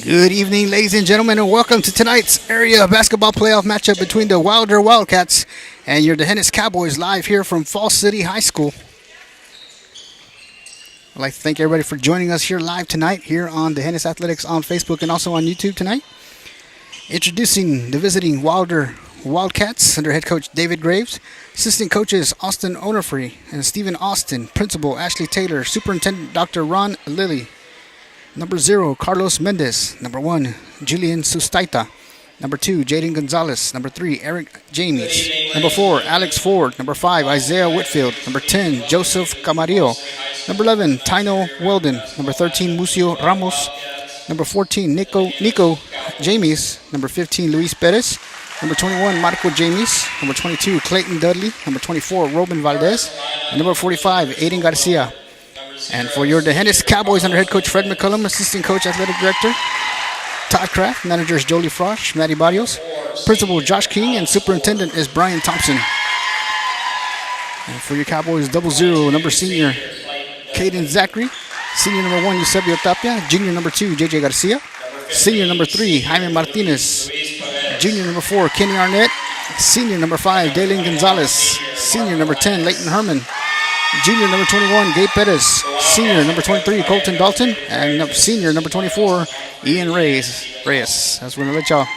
Good evening, ladies and gentlemen, and welcome to tonight's area basketball playoff matchup between the Waelder Wildcats and your Dehennis Cowboys, live here from Fall City High School. I'd like to thank everybody for joining us here live tonight here on Dehennis Athletics on Facebook and also on YouTube tonight. Introducing the visiting Waelder Wildcats under head coach David Graves, assistant coaches Austin Onofree and Stephen Austin, principal Ashley Taylor, superintendent Dr. Ron Lilly. Number 0, Carlos Mendez. Number 1, Julian Sustaita. Number 2, Jaden Gonzalez. Number 3, Eric James. Number 4, Alex Ford. Number 5, Isaiah Whitfield. Number 10, Joseph Camarillo. Number 11, Tino Weldon. Number 13, Mucio Ramos. Number 14, Nico James. Number 15, Luis Perez. Number 21, Marco James. Number 22, Clayton Dudley. Number 24, Robin Valdez. And number 45, Aiden Garcia. And for your Dehennis Cowboys under head coach Fred McCullum, assistant coach athletic director Todd Kraft, managers Jolie Frosch, Matty Barrios, principal Josh King, and superintendent is Brian Thompson. And for your Cowboys, 00, number senior Caden Zachary, senior number 1 Eusebio Tapia, junior number 2 JJ Garcia, senior number 3 Jaime Martinez, junior number 4 Kenny Arnett, senior number 5 Dalen Gonzalez, senior number 10 Leighton Herman, junior number 21, Gabe Perez. Senior number 23, Colton Dalton. And senior number 24, Ian Reyes. I was going to let y'all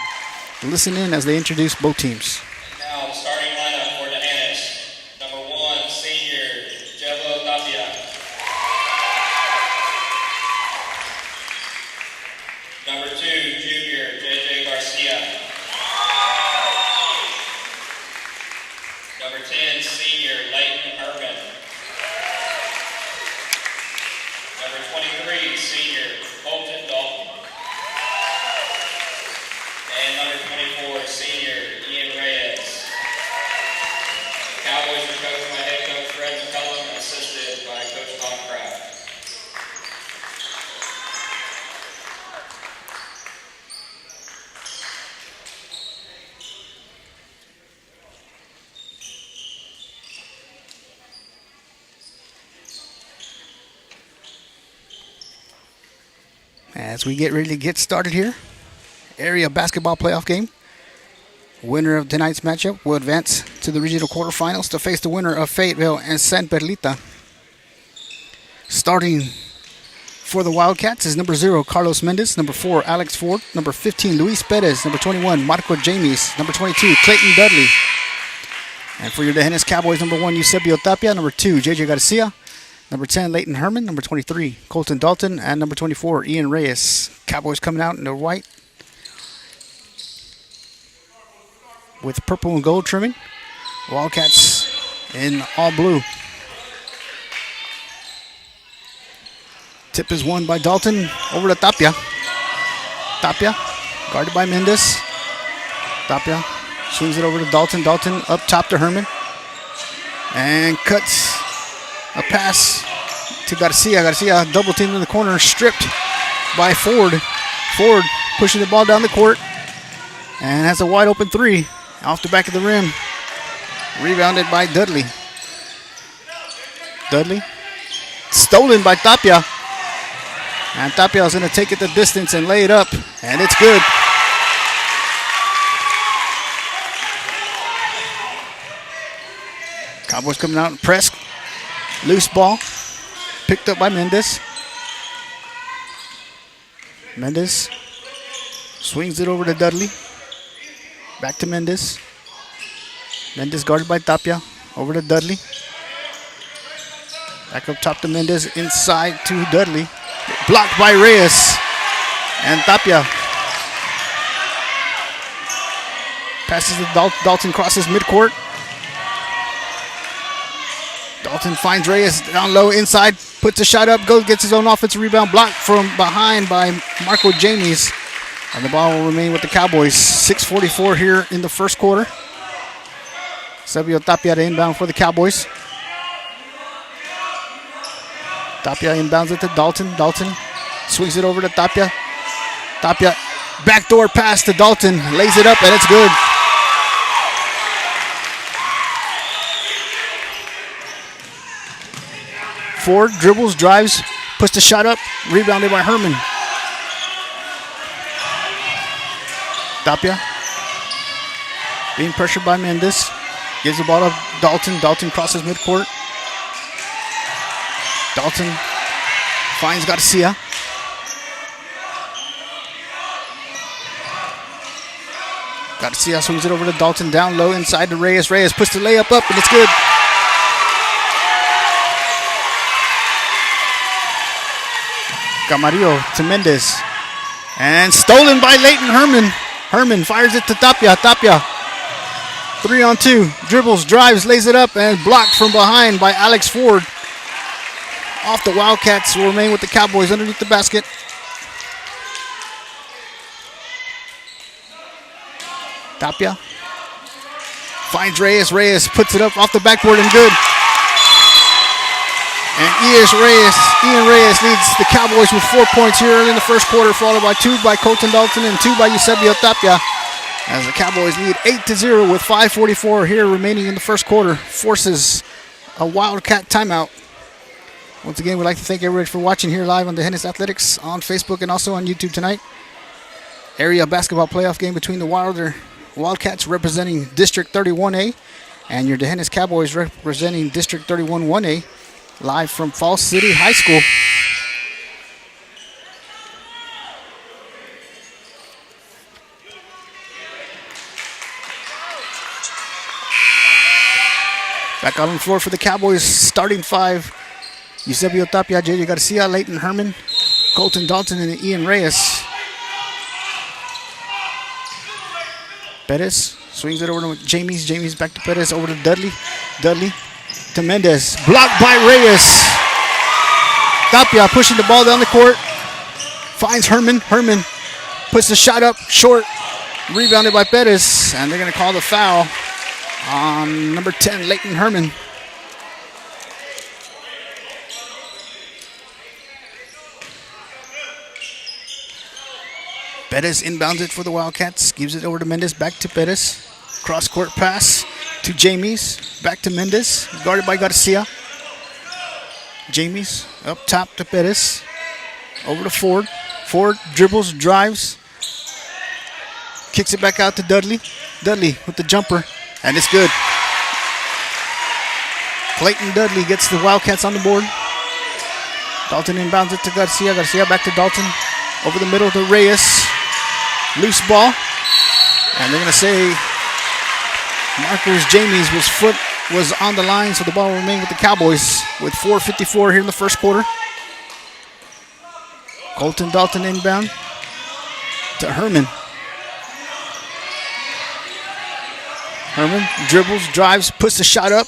listen in as they introduce both teams. Now, the starting lineup for Dehennis. Number 1, senior, Jello Tapia. Number 2, junior, JJ Garcia. Number 10, senior, Leighton Herman. Number 23, senior, Colton Dalton. And number 24, senior, Ian Reyes. The Cowboys are coached by head coach Fred McCullum and assisted by Coach Todd Kraft. As we get ready to get started here, area basketball playoff game. Winner of tonight's matchup will advance to the regional quarterfinals to face the winner of Fayetteville and San Perlita. Starting for the Wildcats is number 0, Carlos Mendez. Number 4, Alex Ford. Number 15, Luis Perez. Number 21, Marco James. Number 22, Clayton Dudley. And for your Dehennis Cowboys, number 1, Eusebio Tapia. Number 2, JJ Garcia. Number 10, Leighton Herman. Number 23, Colton Dalton. And number 24, Ian Reyes. Cowboys coming out in the white with purple and gold trimming. Wildcats in all blue. Tip is won by Dalton over to Tapia. Tapia guarded by Mendez. Tapia swings it over to Dalton. Dalton up top to Herman. And cuts a pass to Garcia. Garcia double teamed in the corner, stripped by Ford. Ford pushing the ball down the court and has a wide open 3 off the back of the rim. Rebounded by Dudley. Dudley stolen by Tapia. And Tapia is going to take it the distance and lay it up. And it's good. Cowboys coming out and press. Loose ball. Picked up by Mendez. Mendez swings it over to Dudley. Back to Mendez. Mendez guarded by Tapia. Over to Dudley. Back up top to Mendez. Inside to Dudley. Blocked by Reyes. And Tapia passes to Dalton, crosses midcourt. Dalton finds Reyes down low inside. Puts a shot up. Gets his own offensive rebound. Blocked from behind by Marco James. And the ball will remain with the Cowboys. 6:44 here in the first quarter. Eusebio Tapia to inbound for the Cowboys. Tapia inbounds it to Dalton. Dalton swings it over to Tapia. Tapia backdoor pass to Dalton. Lays it up and it's good. Ford dribbles, drives, puts the shot up. Rebounded by Herman. Tapia. Being pressured by Mendez. Gives the ball to Dalton. Dalton crosses midcourt. Dalton finds Garcia. Garcia swings it over to Dalton. Down low inside to Reyes. Reyes puts the layup up, and it's good. Camarillo to Mendez. And stolen by Leighton Herman. Herman fires it to Tapia. Tapia. 3-on-2. Dribbles, drives, lays it up, and blocked from behind by Alex Ford. Off the Wildcats will remain with the Cowboys underneath the basket. Tapia finds Reyes. Reyes puts it up off the backboard and good. And Ian Reyes leads the Cowboys with 4 points here early in the first quarter, followed by 2 by Colton Dalton and 2 by Eusebio Tapia. As the Cowboys lead 8-0 with 5:44 here remaining in the first quarter, forces a Wildcat timeout. Once again, we'd like to thank everybody for watching here live on the Hennis Athletics on Facebook and also on YouTube tonight. Area basketball playoff game between the Waelder Wildcats representing District 31A and your D'Hanis Cowboys representing District 31-1A, live from Falls City High School. Back out on the floor for the Cowboys, starting 5. Eusebio Tapia, J.J. Garcia, Leighton Herman, Colton Dalton, and Ian Reyes. Perez swings it over to James. James back to Perez, over to Dudley. Dudley to Mendez. Blocked by Reyes. Tapia pushing the ball down the court. Finds Herman. Herman puts the shot up short. Rebounded by Perez. And they're going to call the foul on number 10, Leighton Herman. Perez inbounds it for the Wildcats. Gives it over to Mendez. Back to Perez. Cross-court pass to James. Back to Mendez. Guarded by Garcia. James up top to Perez. Over to Ford. Ford dribbles, drives. Kicks it back out to Dudley. Dudley with the jumper. And it's good. Clayton Dudley gets the Wildcats on the board. Dalton inbounds it to Garcia. Garcia back to Dalton. Over the middle to Reyes. Loose ball. And they're going to say Marcus James' foot was on the line, so the ball will remain with the Cowboys with 4:54 here in the first quarter. Colton Dalton inbound to Herman. Herman dribbles, drives, puts the shot up.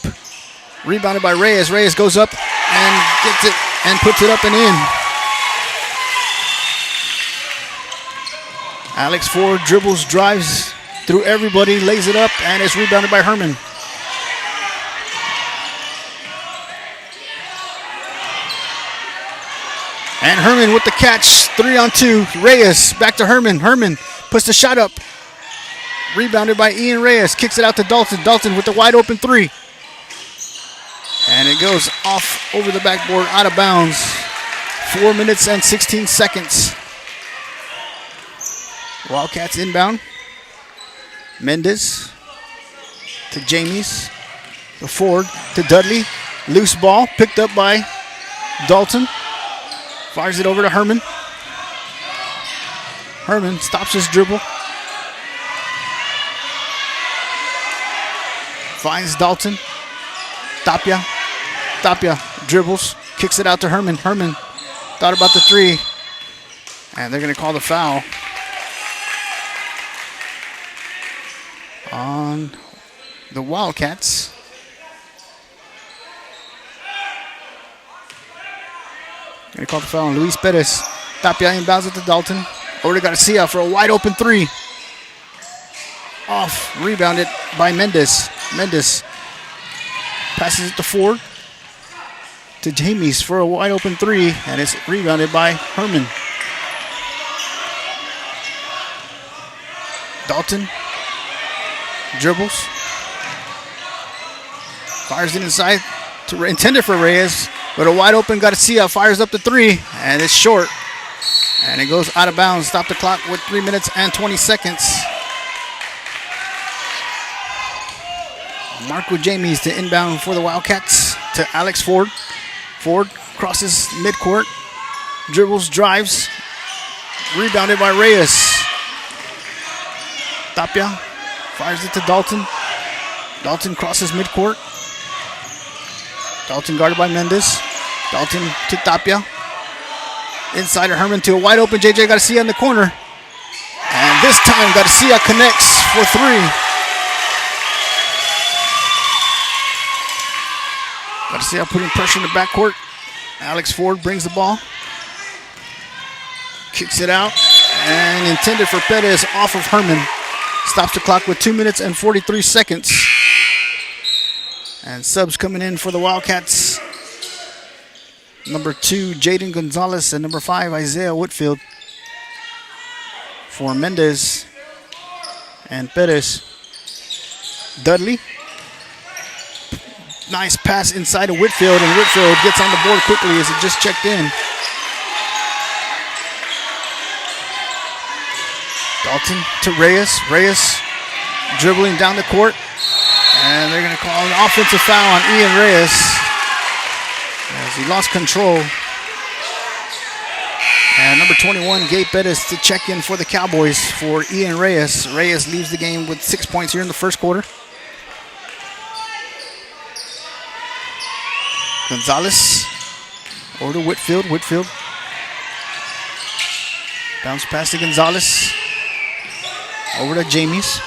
Rebounded by Reyes. Reyes goes up and gets it and puts it up and in. Alex Ford dribbles, drives through everybody, lays it up, and is rebounded by Herman. And Herman with the catch, 3-on-2. Reyes back to Herman. Herman puts the shot up. Rebounded by Ian Reyes. Kicks it out to Dalton. Dalton with the wide open 3. And it goes off over the backboard, out of bounds. 4 minutes and 16 seconds. Wildcats inbound. Mendez to James. To Ford to Dudley. Loose ball picked up by Dalton. Fires it over to Herman. Herman stops his dribble. Finds Dalton. Tapia. Tapia dribbles. Kicks it out to Herman. Herman thought about the 3. And they're going to call the foul on the Wildcats. Going to call the foul on Luis Perez. Tapia inbounds it to Dalton. Over to Garcia for a wide open 3. Off. Rebounded by Mendez. Mendez passes it to Ford. To James for a wide open 3. And it's rebounded by Herman. Dalton dribbles. Fires it inside. Intended for Reyes. But a wide open Garcia fires up the 3. And it's short. And it goes out of bounds. Stop the clock with 3 minutes and 20 seconds. Marco Jamies to inbound for the Wildcats to Alex Ford. Ford crosses midcourt, dribbles, drives, rebounded by Reyes. Tapia fires it to Dalton. Dalton crosses midcourt. Dalton guarded by Mendez. Dalton to Tapia. Inside to Herman to a wide open JJ Garcia in the corner. And this time Garcia connects for three. Garcia putting pressure in the backcourt. Alex Ford brings the ball. Kicks it out. And intended for Perez off of Herman. Stops the clock with 2 minutes and 43 seconds. And subs coming in for the Wildcats. Number 2, Jaden Gonzalez, and number 5, Isaiah Whitfield. For Mendez and Perez. Dudley. Nice pass inside of Whitfield, and Whitfield gets on the board quickly as it just checked in. Dalton to Reyes. Reyes dribbling down the court. And they're going to call an offensive foul on Ian Reyes as he lost control. And number 21, Gabe Bettis to check in for the Cowboys for Ian Reyes. Reyes leaves the game with 6 points here in the first quarter. Gonzalez over to Whitfield. Whitfield bounce pass to Gonzalez. Over to Jamies.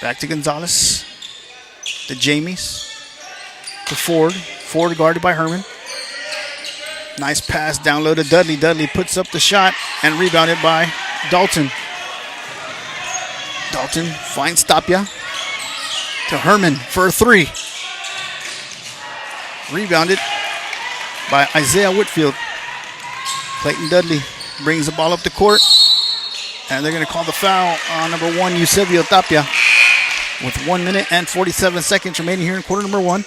Back to Gonzalez. To Jamies. To Ford. Ford guarded by Herman. Nice pass down low to Dudley. Dudley puts up the shot and rebounded by Dalton. Dalton finds Tapia. To Herman for a three. Rebounded by Isaiah Whitfield. Clayton Dudley brings the ball up the court. And they're going to call the foul on number 1, Eusebio Tapia. With 1 minute and 47 seconds remaining here in quarter number 1.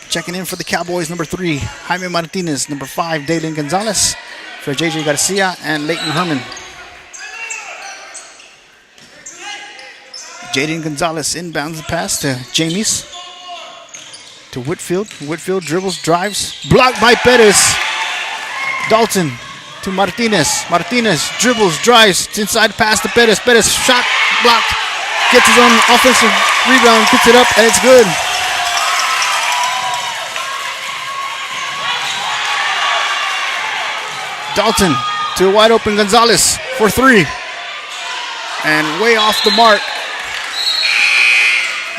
Checking in for the Cowboys, number 3, Jaime Martinez. Number 5, Dalen Gonzalez. For JJ Garcia and Leighton Herman. Jaden Gonzalez inbounds the pass to Jamies. To Whitfield. Whitfield dribbles, drives. Blocked by Perez. Dalton to Martinez. Martinez dribbles, drives. It's inside pass to Perez. Perez shot blocked. Gets his own offensive rebound, gets it up, and it's good. Dalton to a wide open Gonzalez for three. And way off the mark.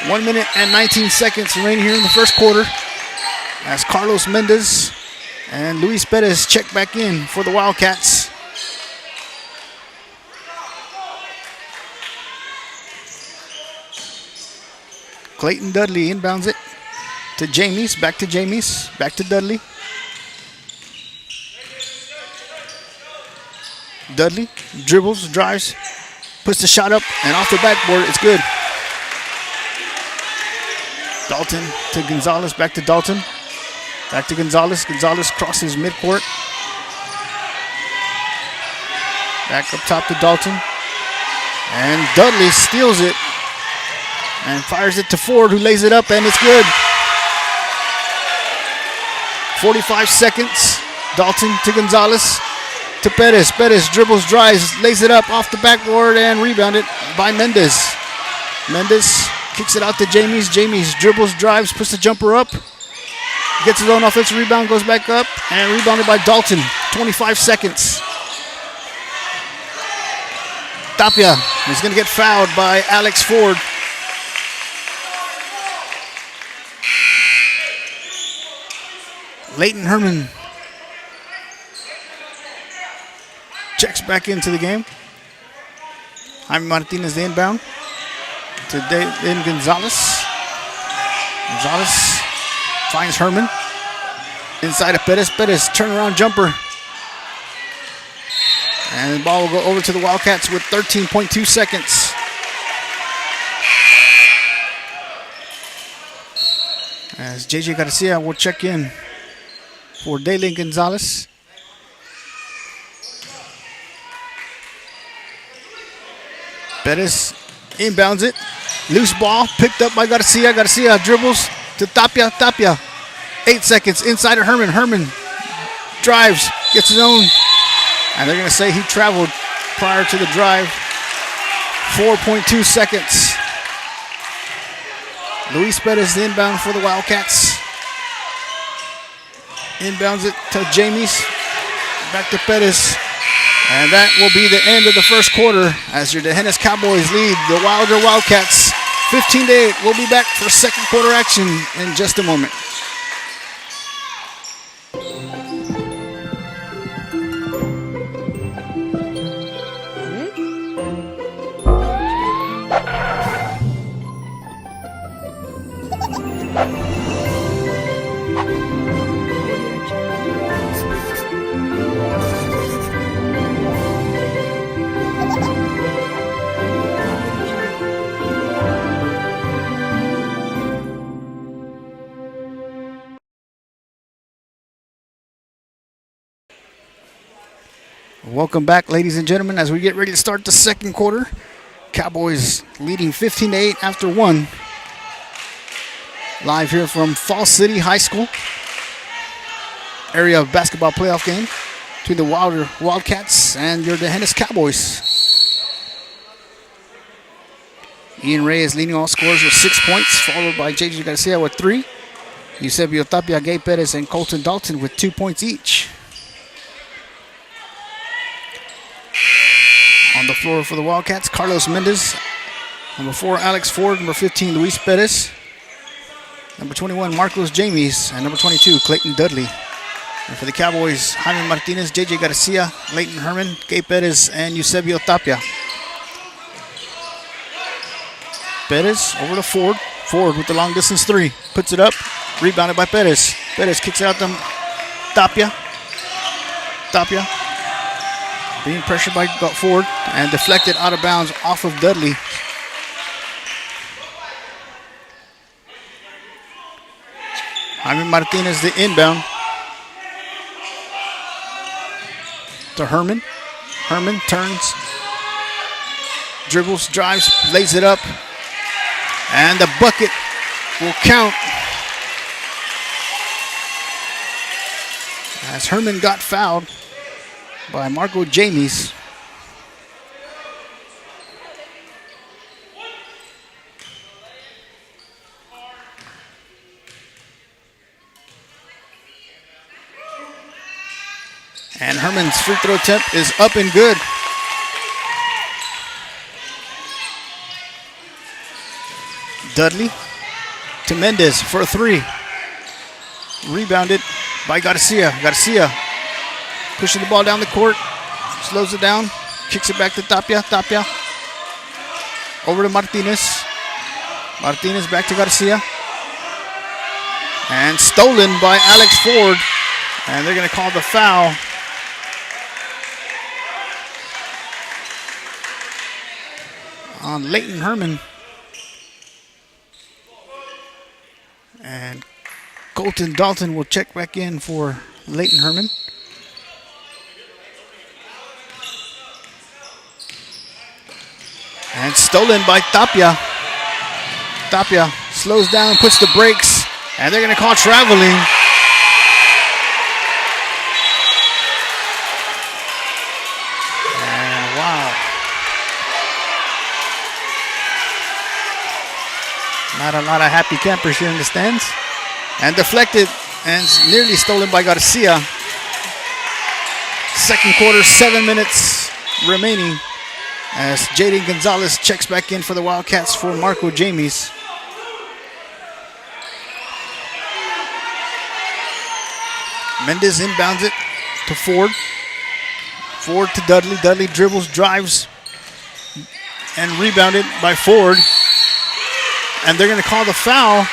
1 minute and 19 seconds remaining here in the first quarter. As Carlos Mendez and Luis Perez check back in for the Wildcats. Clayton Dudley inbounds it to Jamies. Back to Jamies. Back to Dudley. Dudley dribbles, drives, puts the shot up, and off the backboard, it's good. Dalton to Gonzalez, back to Dalton. Back to Gonzalez. Gonzalez crosses midcourt. Back up top to Dalton. And Dudley steals it and fires it to Ford, who lays it up, and it's good. 45 seconds. Dalton to Gonzalez. To Perez. Perez dribbles, drives, lays it up off the backboard, and rebounded by Mendez. Mendez kicks it out to Jamies. Jamies dribbles, drives, puts the jumper up. Gets his own offensive rebound, goes back up, and rebounded by Dalton. 25 seconds. Tapia is going to get fouled by Alex Ford. Leighton Herman checks back into the game. Jaime Martinez the inbound to Dalen Gonzalez. Gonzalez finds Herman. Inside of Perez. Perez turnaround jumper. And the ball will go over to the Wildcats with 13.2 seconds. As JJ Garcia will check in for Dalen Gonzalez. Perez Inbounds it. Loose ball picked up by Garcia. Garcia dribbles to Tapia. Tapia. 8 seconds inside of Herman. Herman drives, gets his own. And they're going to say he traveled prior to the drive. 4.2 seconds. Luis Perez the inbound for the Wildcats. Inbounds it to Jamies. Back to Perez. And that will be the end of the first quarter as your Tejenes Cowboys lead the Waelder Wildcats 15-8. We'll be back for second quarter action in just a moment. Welcome back, ladies and gentlemen, as we get ready to start the second quarter. Cowboys leading 15-8 after one. Live here from Fall City High School. Area basketball playoff game between the Waelder Wildcats and your Tejenes Cowboys. Ian Reyes leading all scorers with 6 points, followed by JJ Garcia with 3. Eusebio Tapia, Gay Perez, and Colton Dalton with 2 points each. On the floor for the Wildcats, Carlos Mendez. Number 4, Alex Ford. Number 15, Luis Perez. Number 21, Marcos Jamies. And number 22, Clayton Dudley. And for the Cowboys, Jaime Martinez, JJ Garcia, Leighton Herman, Gay Perez, and Eusebio Tapia. Perez over to Ford. Ford with the long distance 3. Puts it up. Rebounded by Perez. Perez kicks it out to Tapia. Tapia being pressured by Ford and deflected out of bounds off of Dudley. Jaime Martinez the inbound to Herman. Herman turns, dribbles, drives, lays it up, and the bucket will count as Herman got fouled by Marco Jamies. And Herman's free throw attempt is up and good. Dudley to Mendez for a 3. Rebounded by Garcia. Garcia pushing the ball down the court, slows it down, kicks it back to Tapia. Tapia over to Martinez. Martinez back to Garcia. And stolen by Alex Ford. And they're going to call the foul on Leighton Herman. And Colton Dalton will check back in for Leighton Herman. And stolen by Tapia. Tapia slows down, puts the brakes, and they're going to call traveling. And wow. Not a lot of happy campers here in the stands. And deflected and nearly stolen by Garcia. Second quarter, 7 minutes remaining, as Jaden Gonzalez checks back in for the Wildcats for Marco Jamies. Mendez inbounds it to Ford. Ford to Dudley. Dudley dribbles, drives, and rebounded by Ford. And they're going to call the foul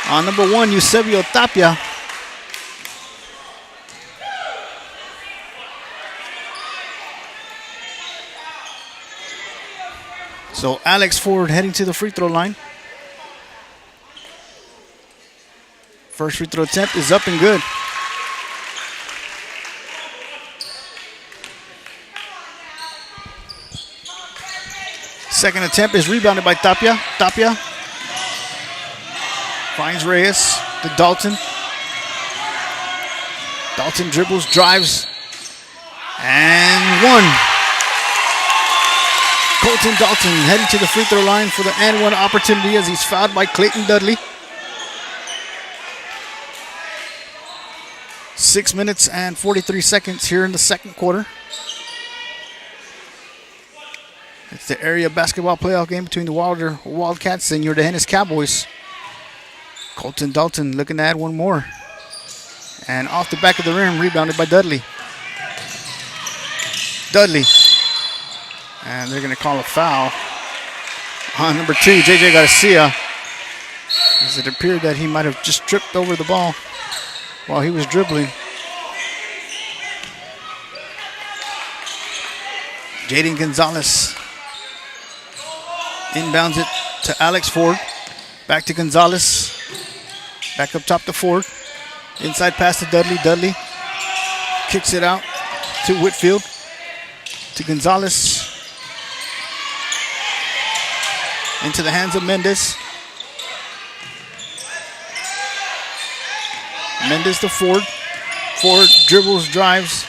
on number 1, Eusebio Tapia. So Alex Ford heading to the free throw line. First free throw attempt is up and good. Second attempt is rebounded by Tapia. Tapia finds Reyes to Dalton. Dalton dribbles, drives, and one. Colton Dalton heading to the free throw line for the and one opportunity as he's fouled by Clayton Dudley. 6 minutes and 43 seconds here in the second quarter. It's the area basketball playoff game between the Waelder Wildcats and your Dehennis Cowboys. Colton Dalton looking to add one more. And off the back of the rim, rebounded by Dudley. Dudley. And they're going to call a foul on number 2, J.J. Garcia. As it appeared that he might have just tripped over the ball while he was dribbling. Jaden Gonzalez inbounds it to Alex Ford. Back to Gonzalez. Back up top to Ford. Inside pass to Dudley. Dudley kicks it out to Whitfield. To Gonzalez. Into the hands of Mendez. Mendez to Ford. Ford dribbles, drives.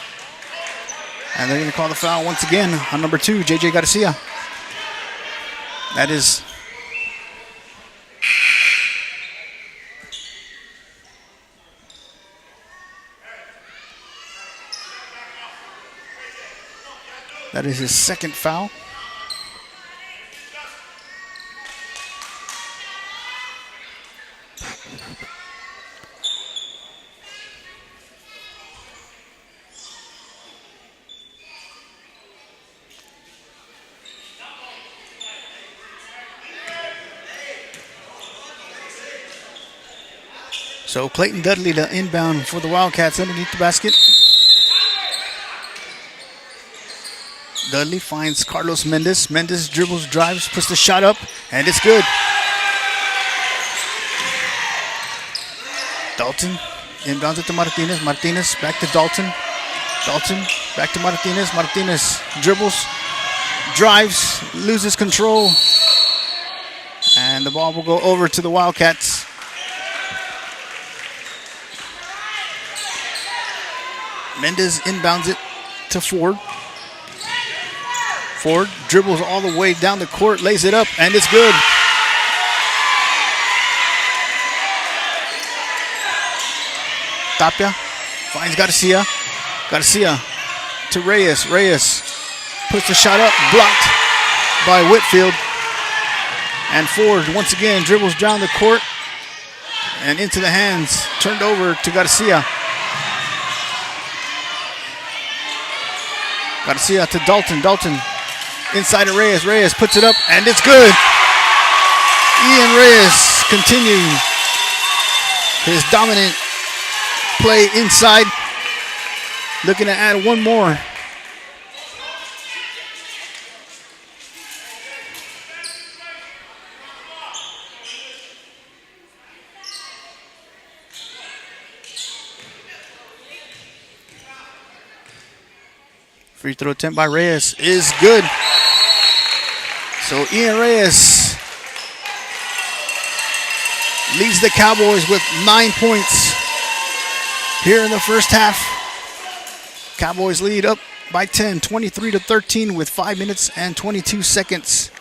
And they're going to call the foul once again on number 2, J.J. Garcia. That is his second foul. So Clayton Dudley to inbound for the Wildcats underneath the basket. Dudley finds Carlos Mendez. Mendez dribbles, drives, puts the shot up, and it's good. Dalton inbounds it to Martinez. Martinez back to Dalton. Dalton back to Martinez. Martinez dribbles, drives, loses control, and the ball will go over to the Wildcats. Mendez inbounds it to Ford. Ford dribbles all the way down the court, lays it up, and it's good. Tapia finds Garcia. Garcia to Reyes. Reyes puts the shot up, blocked by Whitfield. And Ford once again dribbles down the court and into the hands, turned over to Garcia. Garcia to Dalton. Dalton inside of Reyes. Reyes puts it up, and it's good. Ian Reyes continuing his dominant play inside. Looking to add one more. Free throw attempt by Reyes is good. So Ian Reyes leads the Cowboys with 9 points here in the first half. Cowboys lead up by 10, 23-13 with 5 minutes and 22 seconds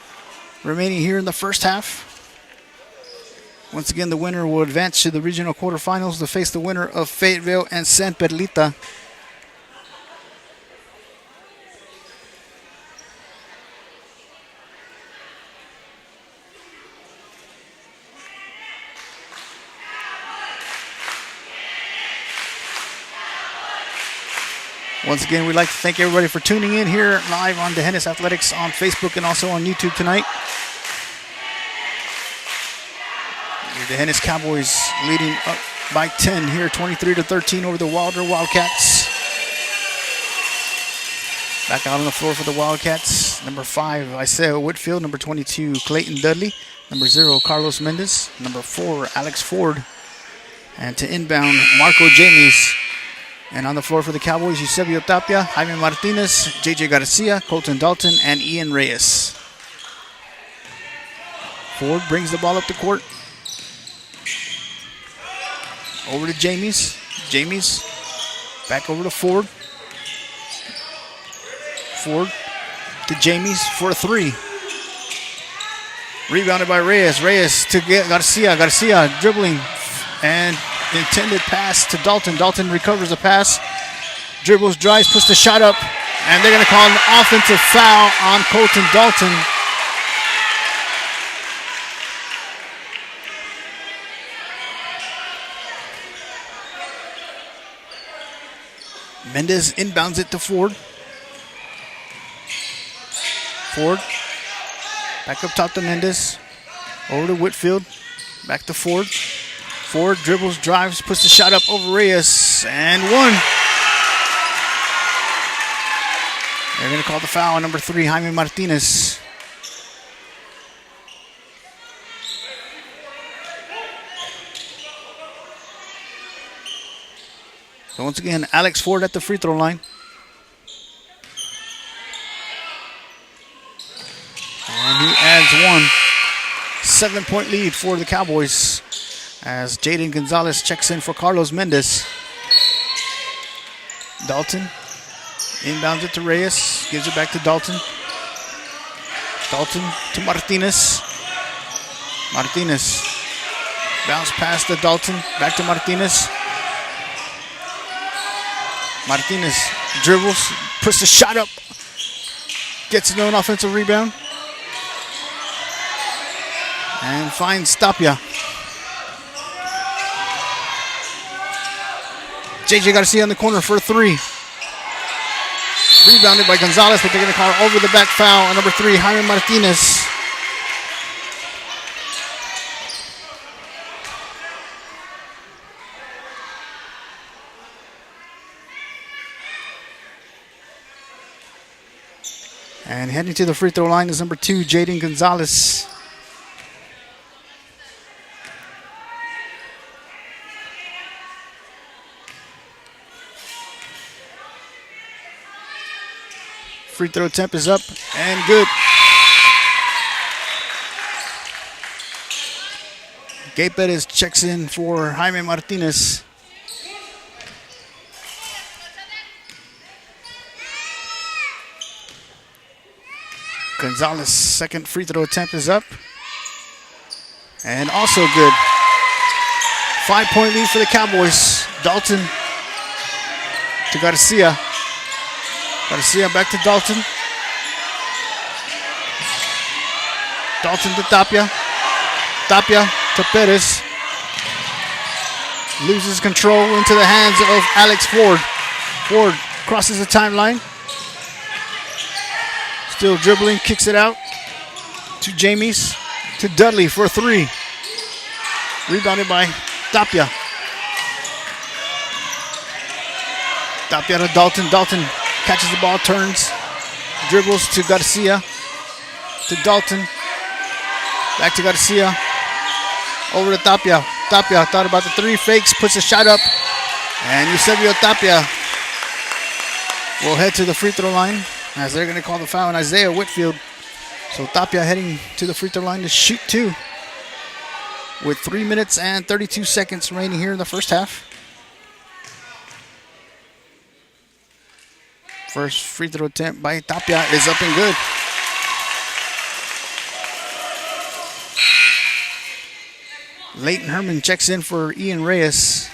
remaining here in the first half. Once again, the winner will advance to the regional quarterfinals to face the winner of Fayetteville and San Perlita. Once again, we'd like to thank everybody for tuning in here live on Dehennis Athletics on Facebook and also on YouTube tonight. Your Dehennis Cowboys leading up by 10 here, 23-13 over the Waelder Wildcats. Back out on the floor for the Wildcats. Number 5, Isaiah Whitfield. Number 22, Clayton Dudley. Number 0, Carlos Mendez. Number 4, Alex Ford. And to inbound, Marco James. And on the floor for the Cowboys, Eusebio Tapia, Jaime Martinez, J.J. Garcia, Colton Dalton, and Ian Reyes. Ford brings the ball up the court. Over to Jamies. Jamies back over to Ford. Ford to Jamies for a three. Rebounded by Reyes. Reyes to get Garcia. Garcia dribbling and intended pass to Dalton. Dalton recovers the pass. Dribbles, drives, puts the shot up. And they're going to call an offensive foul on Colton Dalton. Mendez inbounds it to Ford. Ford. Back up top to Mendez. Over to Whitfield. Back to Ford. Ford dribbles, drives, puts the shot up over Reyes. And one. They're going to call the foul on number 3, Jaime Martinez. So once again, Alex Ford at the free throw line. And he adds one. 7-point lead for the Cowboys as Jaden Gonzalez checks in for Carlos Mendez. Dalton inbounds it to Reyes, gives it back to Dalton. Dalton to Martinez. Martinez bounce pass to Dalton, back to Martinez. Martinez dribbles, puts the shot up, gets an offensive rebound, and finds Tapia. JJ Garcia in the corner for a three. Rebounded by Gonzalez, but they're going to call over the back foul on number 3, Jaime Martinez. And heading to the free throw line is number 2, Jaden Gonzalez. Free throw attempt is up and good. Gabe Perez checks in for Jaime Martinez. Gonzalez' second free throw attempt is up. And also good. 5-point lead for the Cowboys. Dalton to Garcia. Garcia back to Dalton. Dalton to Tapia. Tapia to Perez. Loses control into the hands of Alex Ford. Ford crosses the timeline. Still dribbling, kicks it out to Jamies, to Dudley for a three. Rebounded by Tapia. Tapia to Dalton. Dalton catches the ball, turns, dribbles to Garcia, to Dalton. Back to Garcia. Over to Tapia. Tapia thought about the three, fakes, puts a shot up. And Eusebio Tapia will head to the free throw line as they're going to call the foul on Isaiah Whitfield. So Tapia heading to the free throw line to shoot 2 with 3 minutes and 32 seconds remaining here in the first half. First free throw attempt by Tapia is up and good. Leighton Herman checks in for Ian Reyes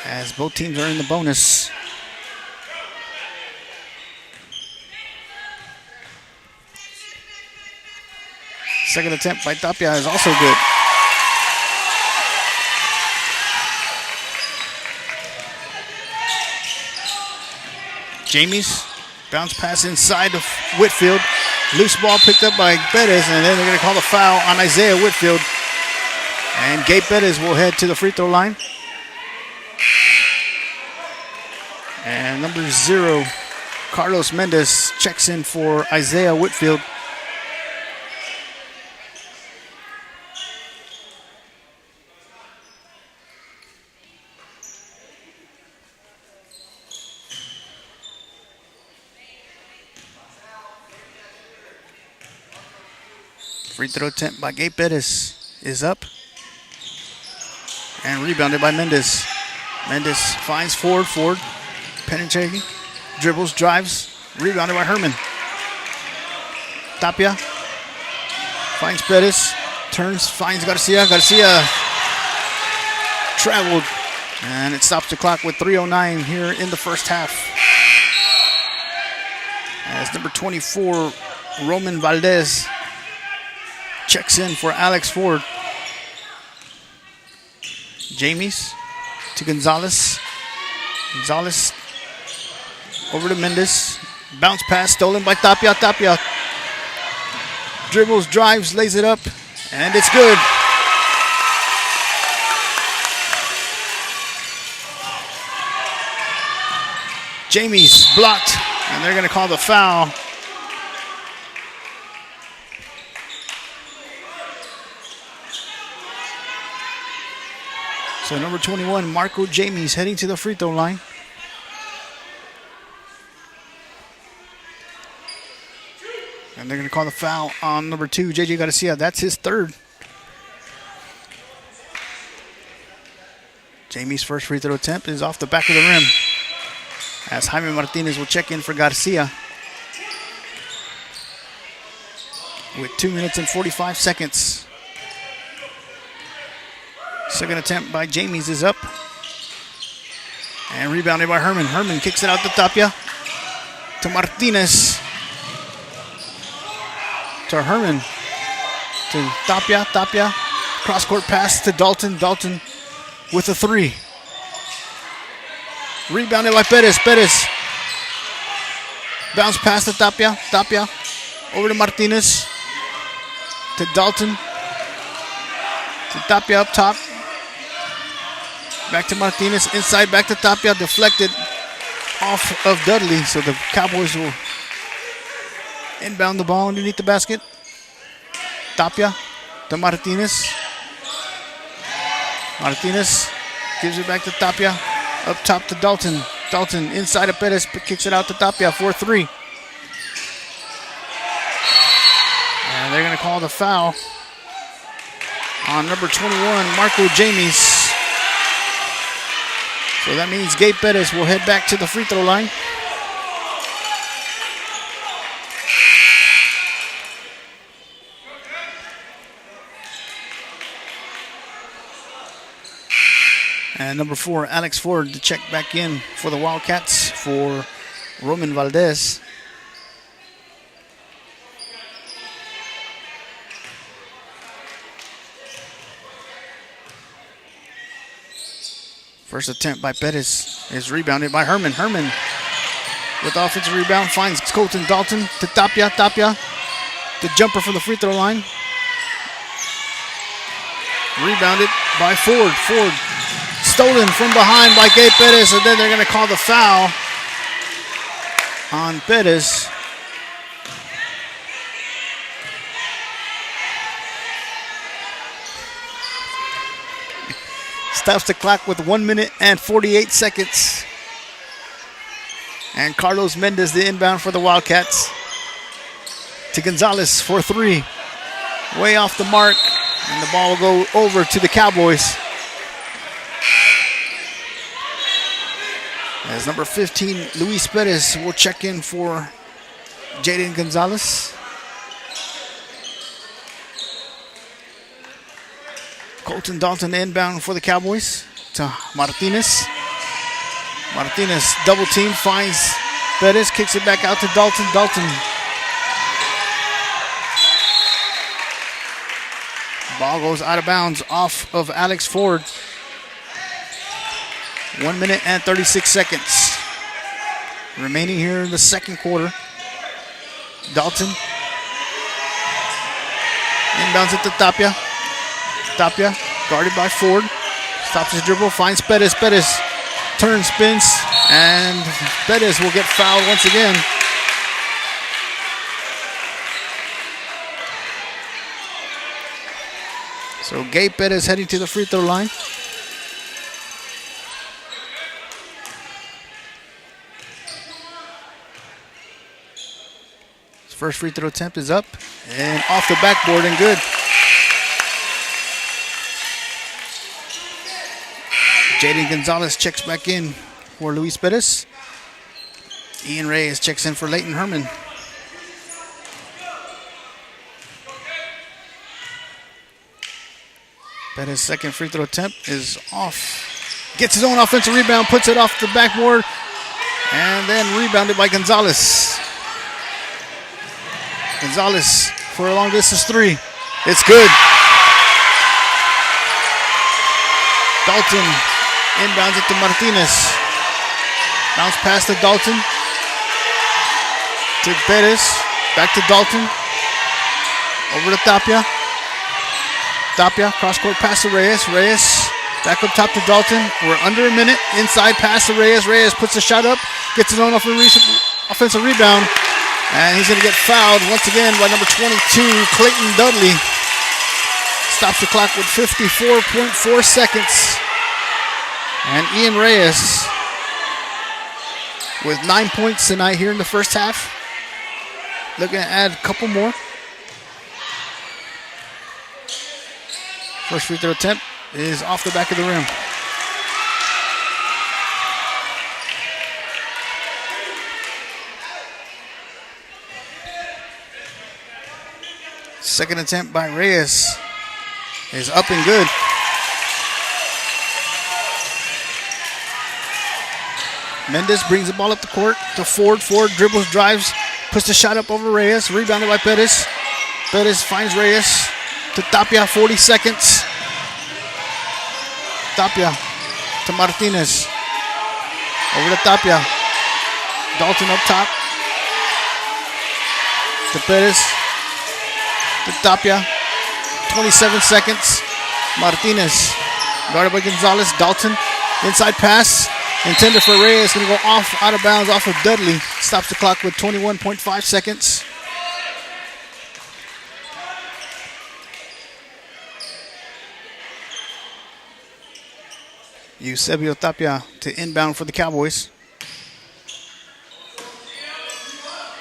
as both teams are in the bonus. Second attempt by Tapia is also good. Jamies, bounce pass inside of Whitfield. Loose ball picked up by Perez, and then they're going to call the foul on Isaiah Whitfield. And Gabe Perez will head to the free throw line. And number 0, Carlos Mendez checks in for Isaiah Whitfield. Free throw attempt by Gabe Bettis is up. And rebounded by Mendez. Mendez finds Ford. Ford penetrating. Dribbles, drives. Rebounded by Herman. Tapia finds Bettis. Turns, finds Garcia. Garcia traveled. And it stops the clock with 3:09 here in the first half. As number 24, Roman Valdez, checks in for Alex Ford. Jamies to Gonzalez. Gonzalez over to Mendez. Bounce pass stolen by Tapia. Tapia dribbles, drives, lays it up, and it's good. Jamie's blocked, and they're going to call the foul. So number 21, Marco Jamies, heading to the free throw line. And they're going to call the foul on number 2, JJ Garcia. That's his third. Jamie's first free throw attempt is off the back of the rim, as Jaime Martinez will check in for Garcia with 2 minutes and 45 seconds. Second attempt by Jamies is up. And rebounded by Herman. Herman kicks it out to Tapia. To Martinez. To Herman. To Tapia. Tapia. Cross-court pass to Dalton. Dalton with a three. Rebounded by Perez. Perez. Bounce pass to Tapia. Tapia. Over to Martinez. To Dalton. To Tapia up top. Back to Martinez. Inside back to Tapia. Deflected off of Dudley. So the Cowboys will inbound the ball underneath the basket. Tapia to Martinez. Martinez gives it back to Tapia. Up top to Dalton. Dalton inside of Perez, kicks it out to Tapia for 3. And they're going to call the foul on number 21, Marco Jamies. So that means Gabe Perez will head back to the free throw line. And number 4, Alex Ford, to check back in for the Wildcats for Roman Valdez. First attempt by Pettis is rebounded by Herman. Herman with the offensive rebound finds Colton Dalton to Tapia. Tapia, the jumper from the free throw line. Rebounded by Ford. Ford stolen from behind by Gabe Perez, and then they're going to call the foul on Perez. Stops the clock with 1 minute and 48 seconds. And Carlos Mendez, the inbound for the Wildcats. To Gonzalez for 3. Way off the mark, and the ball will go over to the Cowboys. As number 15, Luis Perez will check in for Jaden Gonzalez. Colton Dalton inbound for the Cowboys to Martinez. Martinez double team, finds Perez, kicks it back out to Dalton. Dalton. Ball goes out of bounds off of Alex Ford. 1 minute and 36 seconds remaining here in the second quarter. Dalton inbounds it to Tapia. Tapia guarded by Ford. Stops his dribble, finds Perez. Perez turns, spins, and Perez will get fouled once again. So Gabe Perez heading to the free throw line. First free throw attempt is up and off the backboard and good. Jaden Gonzalez checks back in for Luis Perez. Ian Reyes checks in for Leighton Herman. Perez's second free throw attempt is off. Gets his own offensive rebound, puts it off the backboard, and then rebounded by Gonzalez. Gonzalez for a long distance three. It's good. Dalton inbounds it to Martinez. Bounce pass to Dalton. To Perez. Back to Dalton. Over to Tapia. Tapia, cross-court pass to Reyes. Reyes back up top to Dalton. We're under a minute. Inside pass to Reyes. Reyes puts the shot up. Gets his own offensive rebound. And he's going to get fouled once again by number 22, Clayton Dudley. Stops the clock with 54.4 seconds. And Ian Reyes with 9 points tonight here in the first half. Looking to add a couple more. First free throw attempt is off the back of the rim. Second attempt by Reyes is up and good. Mendez brings the ball up the court to Ford. Ford dribbles, drives, puts the shot up over Reyes. Rebounded by Perez. Perez finds Reyes to Tapia, 40 seconds. Tapia to Martinez. Over to Tapia. Dalton up top. To Perez. To Tapia. 27 seconds. Martinez. Guarded by Gonzalez. Dalton. Inside pass. Intended for Reyes. Going to go off, out of bounds, off of Dudley. Stops the clock with 21.5 seconds. Eusebio Tapia to inbound for the Cowboys.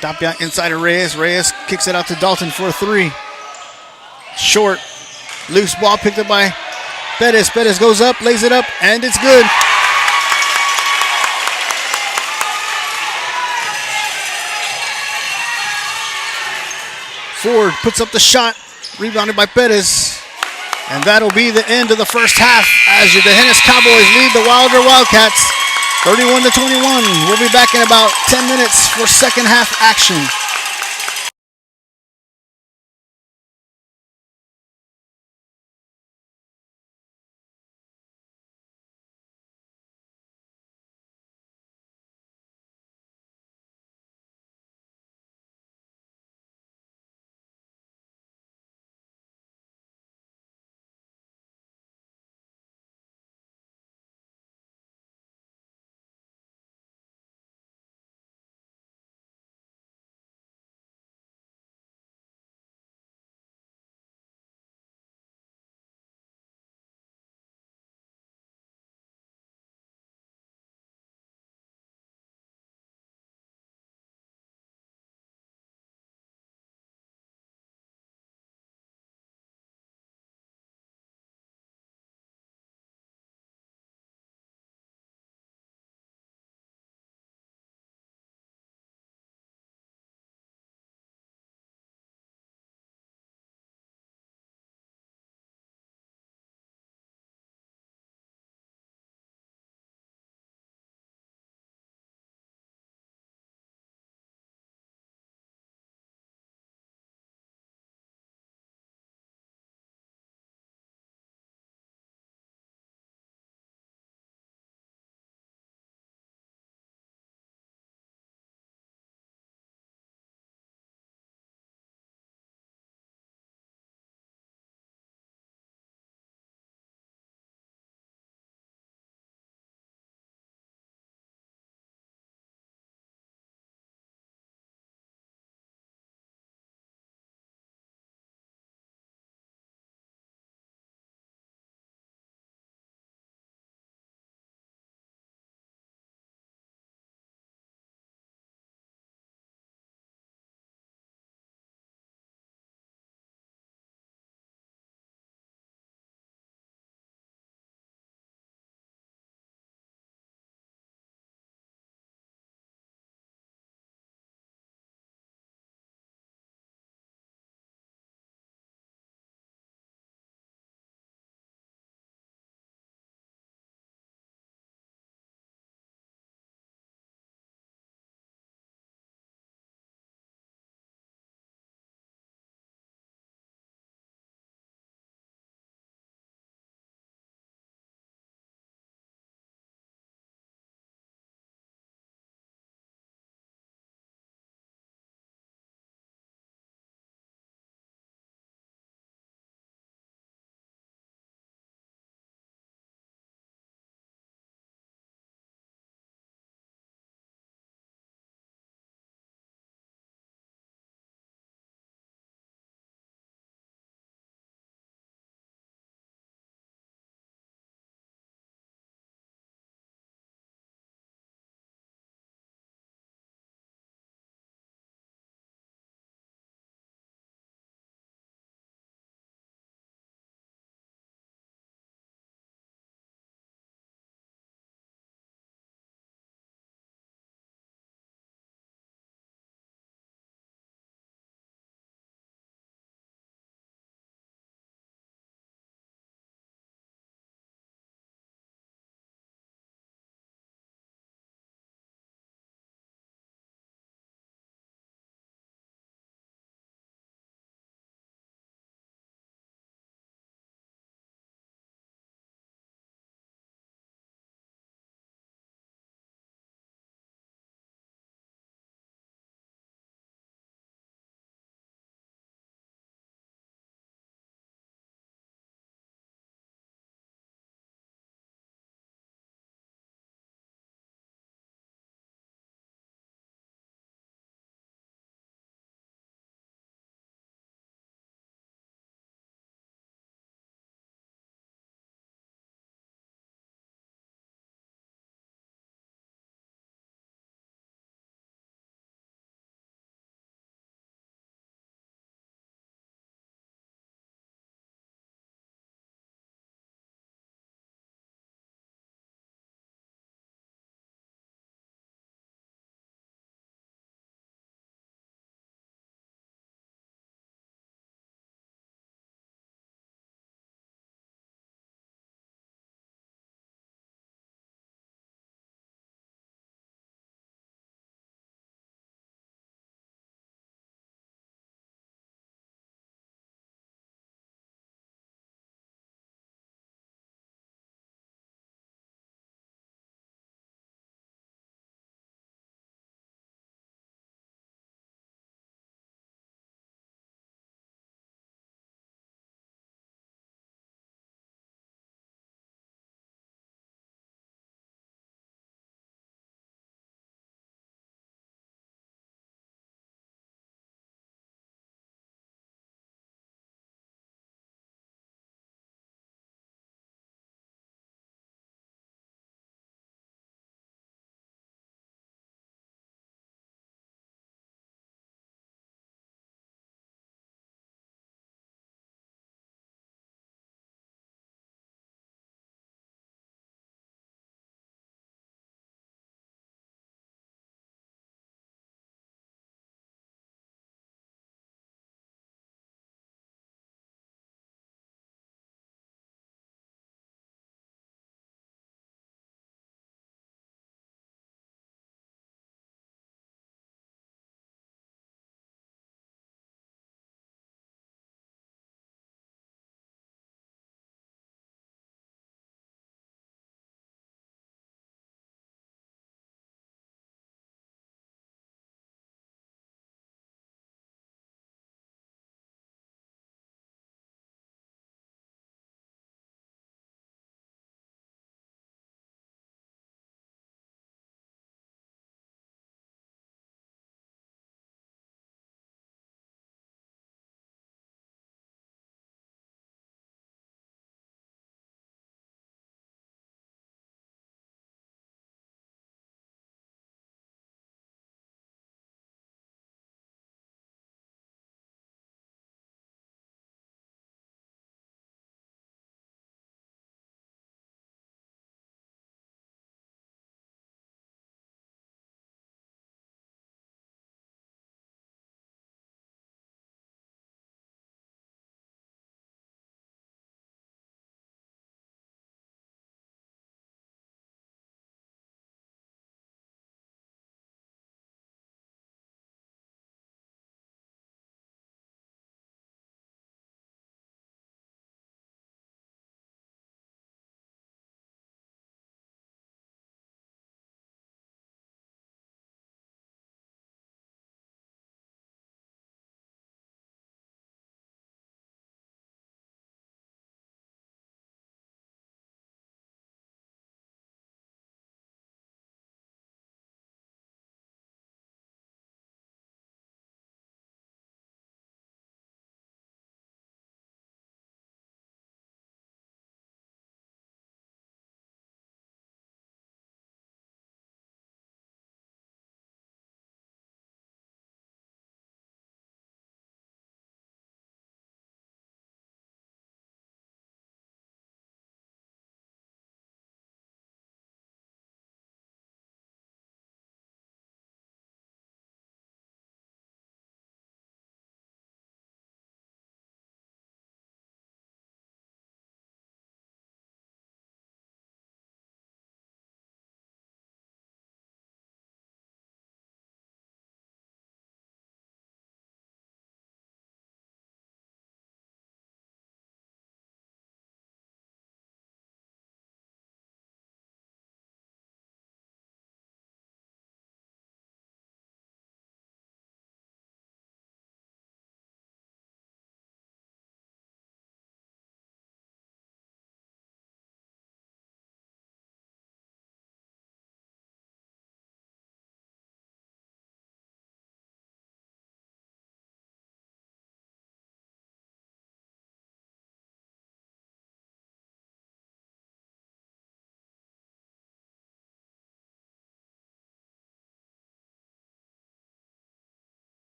Tapia inside of Reyes. Reyes kicks it out to Dalton for a three. Short. Loose ball picked up by Perez. Perez goes up, lays it up, and it's good. Ford puts up the shot, rebounded by Perez. And that'll be the end of the first half as the Hennis Cowboys lead the Waelder Wildcats 31-21. We'll be back in about 10 minutes for second half action.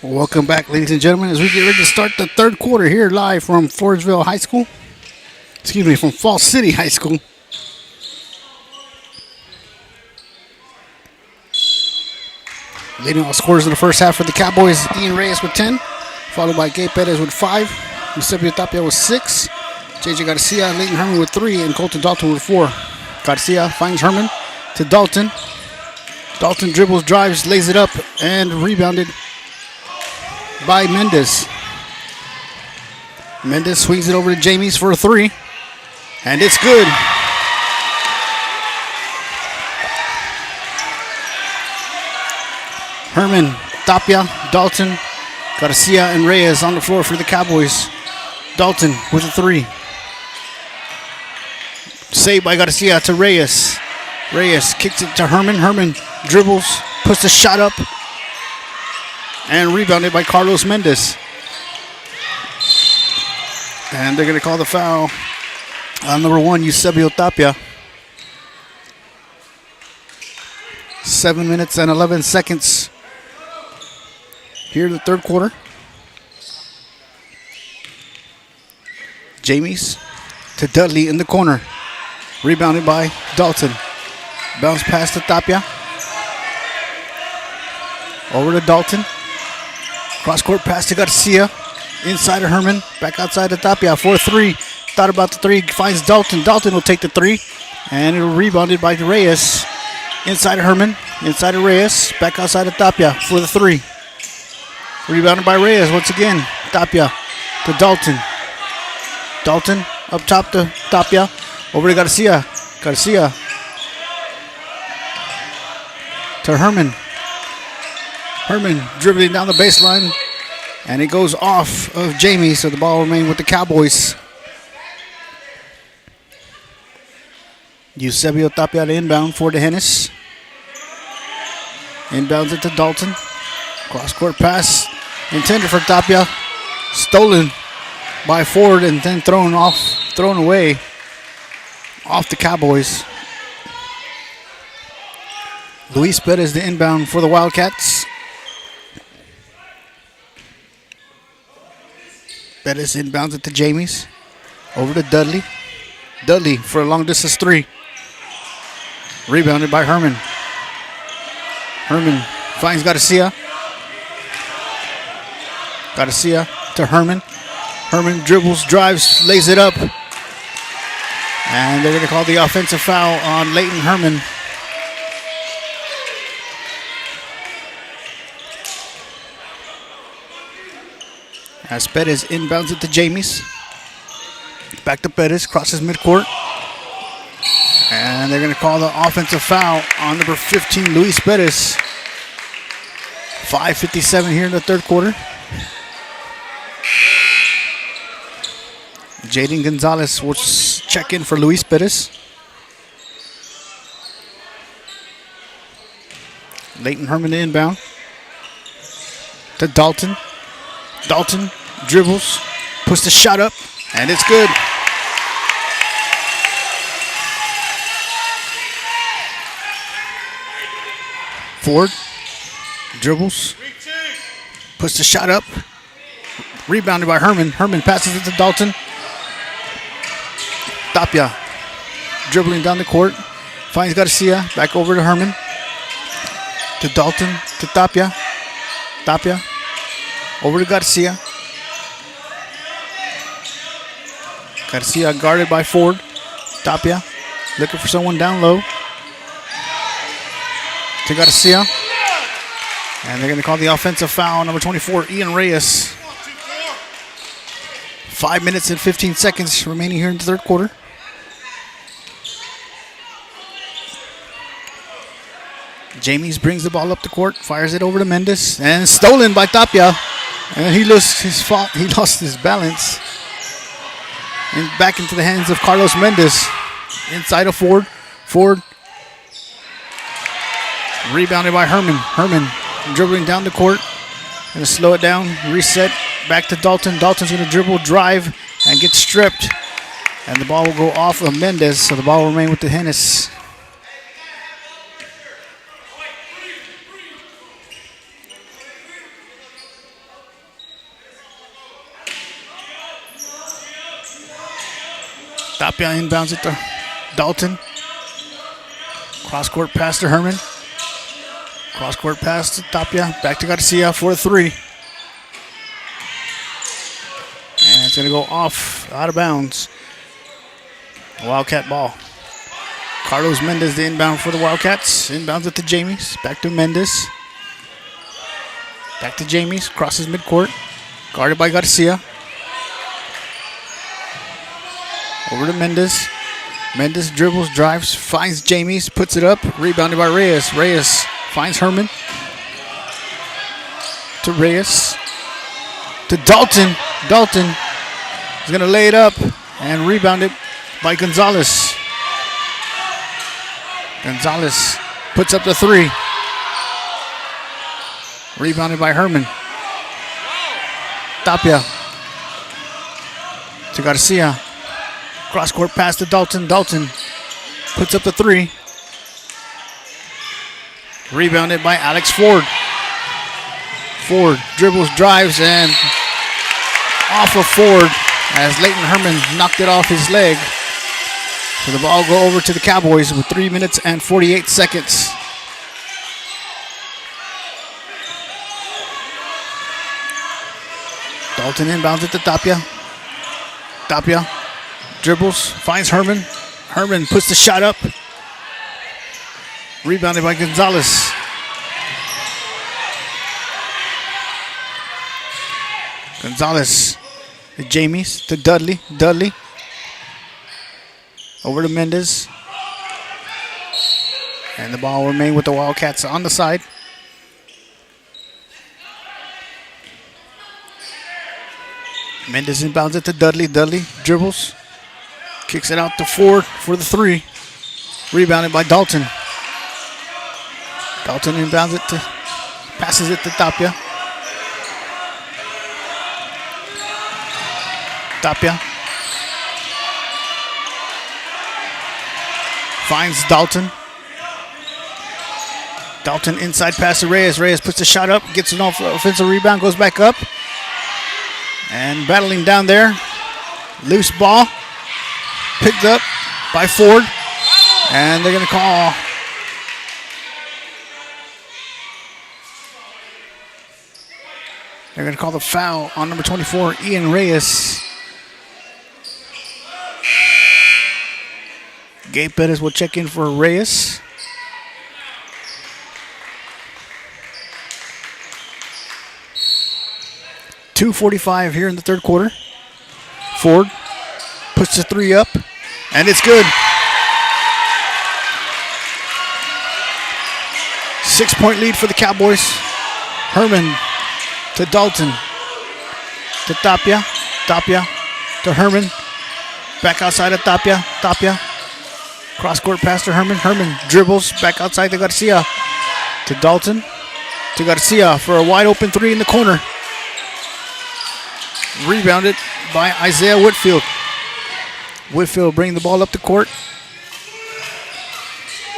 Welcome back, ladies and gentlemen, as we get ready to start the third quarter here live from Forestville High School. Excuse me, from Falls City High School. Leading all scores in the first half for the Cowboys, Ian Reyes with 10, followed by Gabe Perez with 5, Eusebio Tapia with 6, JJ Garcia, Leighton Herman with 3, and Colton Dalton with 4. Garcia finds Herman to Dalton. Dalton dribbles, drives, lays it up, and rebounded by Mendez. Mendez swings it over to Jamies for a 3, and it's good. Herman, Tapia, Dalton, Garcia, and Reyes on the floor for the Cowboys. Dalton with a 3. Saved by Garcia to Reyes. Reyes kicks it to Herman. Herman dribbles, puts the shot up, and rebounded by Carlos Mendez. And they're going to call the foul on number 1, Eusebio Tapia. 7 minutes and 11 seconds here in the third quarter. Jamies to Dudley in the corner. Rebounded by Dalton. Bounce pass to Tapia. Over to Dalton. Cross-court pass to Garcia. Inside of Herman. Back outside to Tapia for 3. Thought about the 3. Finds Dalton. Dalton will take the 3. And it'll rebounded by Reyes. Inside of Herman. Inside of Reyes. Back outside of Tapia for the 3. Rebounded by Reyes once again. Tapia to Dalton. Dalton up top to Tapia. Over to Garcia. Garcia to Herman. Herman dribbling down the baseline. And it goes off of Jamie, so the ball will remain with the Cowboys. Eusebio Tapia to inbound for the Hennis. Inbounds it to Dalton. Cross-court pass intended for Tapia. Stolen by Ford and then thrown away off the Cowboys. Luis Perez the inbound for the Wildcats. Perez inbounds it to Jamies. Over to Dudley. Dudley for a long distance 3. Rebounded by Herman. Herman finds Garcia. Garcia to Herman. Herman dribbles, drives, lays it up. And they're going to call the offensive foul on Leighton Herman. As Perez inbounds it to Jamies. Back to Perez, crosses midcourt. And they're going to call the offensive foul on number 15, Luis Perez. 5:57 here in the third quarter. Jaden Gonzalez will check in for Luis Perez. Leighton Herman inbound to Dalton. Dalton dribbles, puts the shot up, and it's good. Ford dribbles, puts the shot up, rebounded by Herman. Herman passes it to Dalton. Tapia dribbling down the court, finds Garcia, back over to Herman. To Dalton, to Tapia. Tapia, over to Garcia. Garcia guarded by Ford. Tapia looking for someone down low. To Garcia. And they're going to call the offensive foul, number 24, Ian Reyes. 5 minutes and 15 seconds remaining here in the third quarter. Jamies brings the ball up the court, fires it over to Mendez, and stolen by Tapia. And he lost his balance. And back into the hands of Carlos Mendez. Inside of Ford. Ford rebounded by Herman. Herman dribbling down the court. Going to slow it down, reset, back to Dalton. Dalton's going to dribble, drive, and get stripped. And the ball will go off of Mendez, so the ball will remain with the Hennis. Tapia inbounds it to Dalton. Cross-court pass to Herman. Cross-court pass to Tapia. Back to Garcia for a three. And it's going to go off, out of bounds. Wildcat ball. Carlos Mendez, the inbound for the Wildcats. Inbounds it to James. Back to Mendez. Back to James. Crosses midcourt. Guarded by Garcia. Over to Mendez. Mendez dribbles, drives, finds James, puts it up. Rebounded by Reyes. Reyes finds Herman. To Reyes. To Dalton. Dalton is going to lay it up and rebound it by Gonzalez. Gonzalez puts up the three. Rebounded by Herman. Tapia to Garcia. Cross-court pass to Dalton. Dalton puts up the three. Rebounded by Alex Ford. Ford dribbles, drives, and off of Ford as Leighton Herman knocked it off his leg. So the ball go over to the Cowboys with 3 minutes and 48 seconds. Dalton inbounds it to Tapia. Tapia dribbles, finds Herman. Herman puts the shot up. Rebounded by Gonzalez. Gonzalez to James, to Dudley. Dudley over to Mendez. And the ball will remain with the Wildcats on the side. Mendez inbounds it to Dudley. Dudley dribbles. Kicks it out to Ford for the three. Rebounded by Dalton. Dalton inbounds it to, passes it to Tapia. Tapia finds Dalton. Dalton inside pass to Reyes. Reyes puts the shot up, gets an offensive rebound, goes back up. And battling down there. Loose ball. Picked up by Ford. And they're going to call. They're going to call the foul on number 24, Ian Reyes. Gabe Pettis will check in for Reyes. .245 here in the third quarter. Ford puts the three up, and it's good. 6-point lead for the Cowboys. Herman to Dalton. To Tapia. Tapia to Herman. Back outside of Tapia. Tapia. Cross-court pass to Herman. Herman dribbles back outside to Garcia. To Dalton. To Garcia for a wide open three in the corner. Rebounded by Isaiah Whitfield. Whitfield bringing the ball up the court.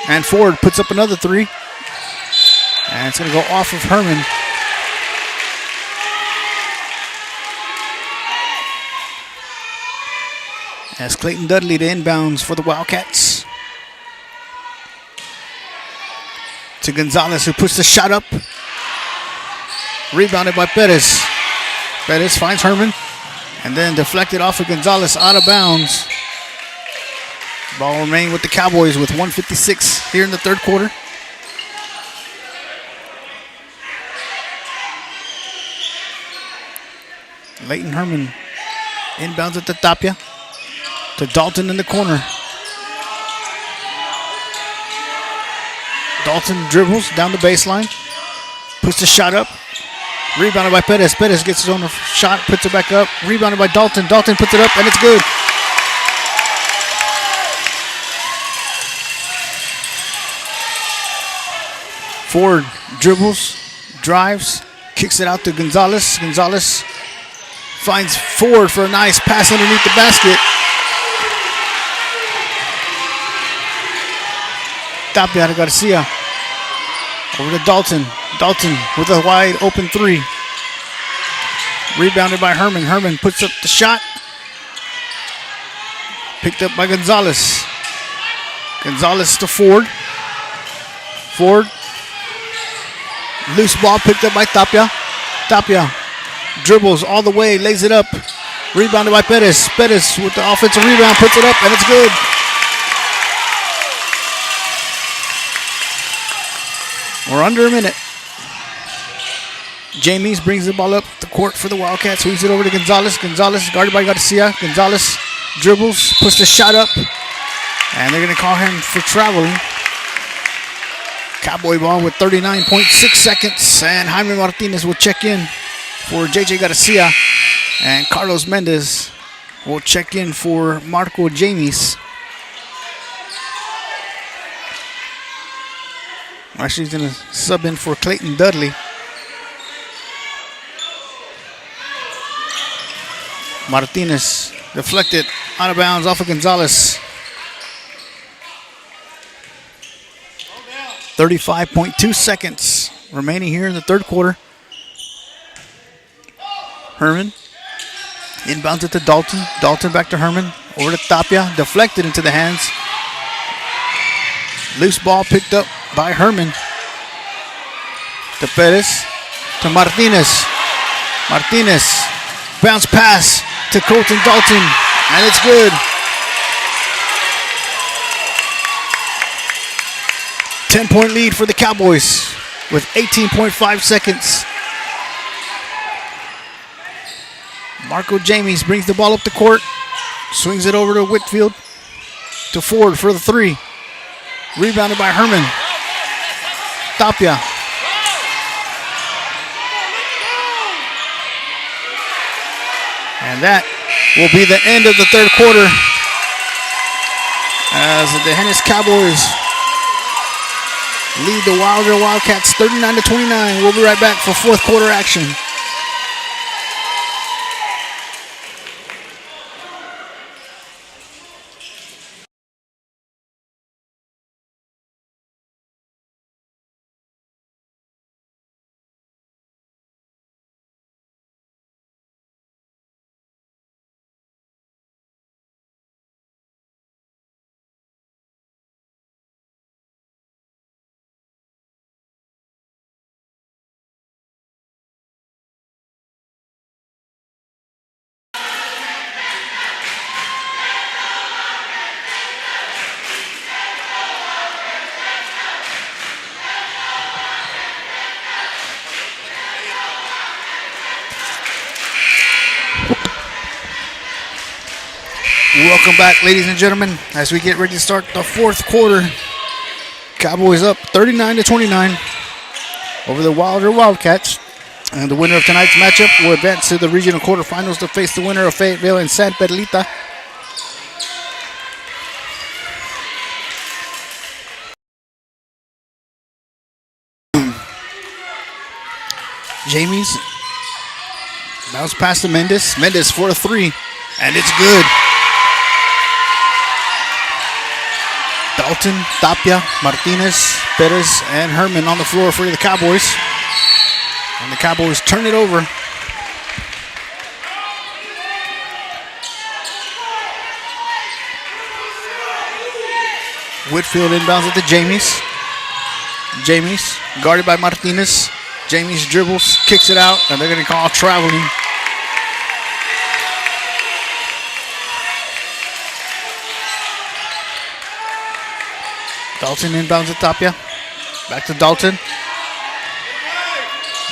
And Ford puts up another three. And it's going to go off of Herman. As Clayton Dudley to inbounds for the Wildcats. To Gonzalez, who puts the shot up. Rebounded by Pettis. Pettis finds Herman. And then deflected off of Gonzalez out of bounds. Ball remain with the Cowboys with 1:56 here in the third quarter. Leighton Herman inbounds it to Tapia. To Dalton in the corner. Dalton dribbles down the baseline. Puts the shot up. Rebounded by Pettis. Pettis gets his own shot, puts it back up. Rebounded by Dalton. Dalton puts it up, and it's good. Ford dribbles, drives, kicks it out to Gonzalez. Gonzalez finds Ford for a nice pass underneath the basket. Tapia to Garcia. Over to Dalton. Dalton with a wide open three. Rebounded by Herman. Herman puts up the shot. Picked up by Gonzalez. Gonzalez to Ford. Ford. Loose ball picked up by Tapia. Tapia dribbles all the way, lays it up. Rebounded by Perez. Perez with the offensive rebound, puts it up, and it's good. We're under a minute. James brings the ball up the court for the Wildcats. Swings it over to Gonzalez. Gonzalez guarded by Garcia. Gonzalez dribbles, puts the shot up, and they're going to call him for traveling. Cowboy ball with 39.6 seconds, and Jaime Martinez will check in for JJ Garcia, and Carlos Mendez will check in for Marco James. Actually, he's going to sub in for Clayton Dudley. Martinez deflected out of bounds off of Gonzalez. 35.2 seconds remaining here in the third quarter. Herman inbounds it to Dalton. Dalton back to Herman. Over to Tapia. Deflected into the hands. Loose ball picked up by Herman. To Perez. To Martinez. Martinez. Bounce pass to Colton Dalton. And it's good. 10-point lead for the Cowboys with 18.5 seconds. Marco James brings the ball up the court. Swings it over to Whitfield. To Ford for the three. Rebounded by Herman. Tapia. And that will be the end of the third quarter as the Hennis Cowboys lead the Waelder Wildcats 39-29. We'll be right back for fourth quarter action. Welcome back, ladies and gentlemen, as we get ready to start the fourth quarter. Cowboys up 39-29 over the Waelder Wildcats. And the winner of tonight's matchup will advance to the regional quarterfinals to face the winner of Fayetteville and San Pedrito. James bounce pass to Mendez. Mendez for a three, and it's good. Dalton, Tapia, Martinez, Perez, and Herman on the floor for the Cowboys. And the Cowboys turn it over. Whitfield inbounds it to James. James guarded by Martinez. James dribbles, kicks it out, and they're going to call traveling. Dalton inbounds to Tapia. Back to Dalton.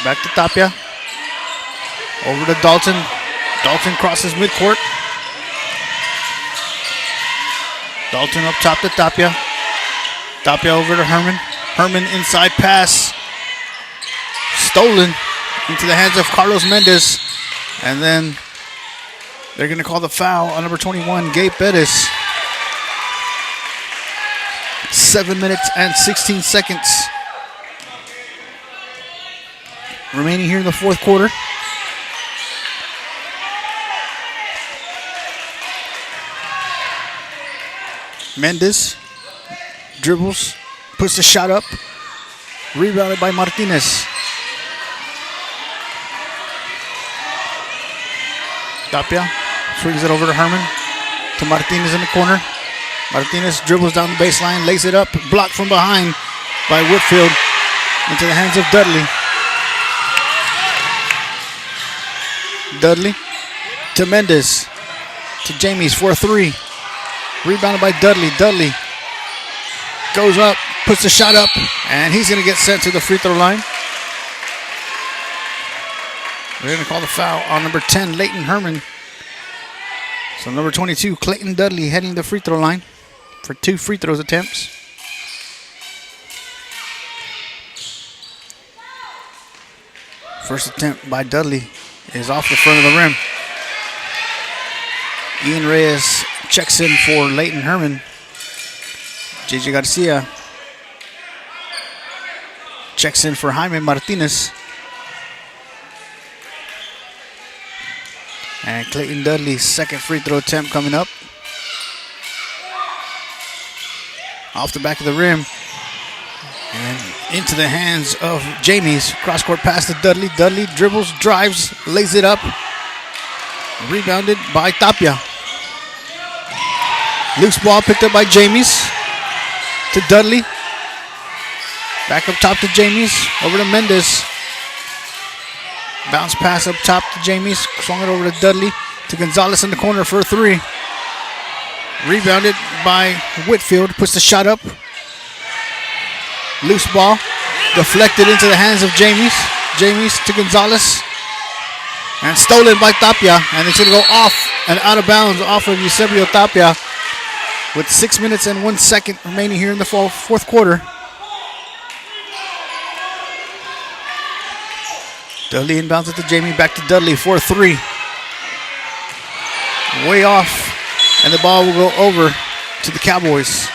Back to Tapia. Over to Dalton. Dalton crosses midcourt. Dalton up top to Tapia. Tapia over to Herman. Herman inside pass. Stolen into the hands of Carlos Mendez. And then they're going to call the foul on number 21, Gabe Perez. 7 minutes and 16 seconds remaining here in the fourth quarter. Mendez dribbles, puts the shot up, rebounded by Martinez. Tapia swings it over to Herman. to Martinez in the corner. Martinez dribbles down the baseline, lays it up, blocked from behind by Whitfield into the hands of Dudley. Dudley to Mendez, to Jamies for a three. Rebounded by Dudley. Dudley goes up, puts the shot up, and he's going to get sent to the free throw line. We're going to call the foul on number 10, Leighton Herman. So number 22, Clayton Dudley, heading the free throw line for 2 free throws attempts. First attempt by Dudley is off the front of the rim. Ian Reyes checks in for Leighton Herman. JJ Garcia checks in for Jaime Martinez. And Clayton Dudley's second free throw attempt coming up. Off the back of the rim. And into the hands of Jamies. Cross-court pass to Dudley. Dudley dribbles, drives, lays it up. Rebounded by Tapia. Loose ball picked up by Jamies. To Dudley. Back up top to Jamies. Over to Mendez. Bounce pass up top to Jamies. Swung it over to Dudley. To Gonzalez in the corner for a three. Rebounded by Whitfield. Puts the shot up. Loose ball. Deflected into the hands of Jamies. Jamies to Gonzalez. And stolen by Tapia. And it's going to go off and out of bounds off of Eusebio Tapia. With 6 minutes and 1 second remaining here in the fourth quarter. Dudley inbounds it to Jamie. Back to Dudley for a three. Way off. And the ball will go over to the Cowboys.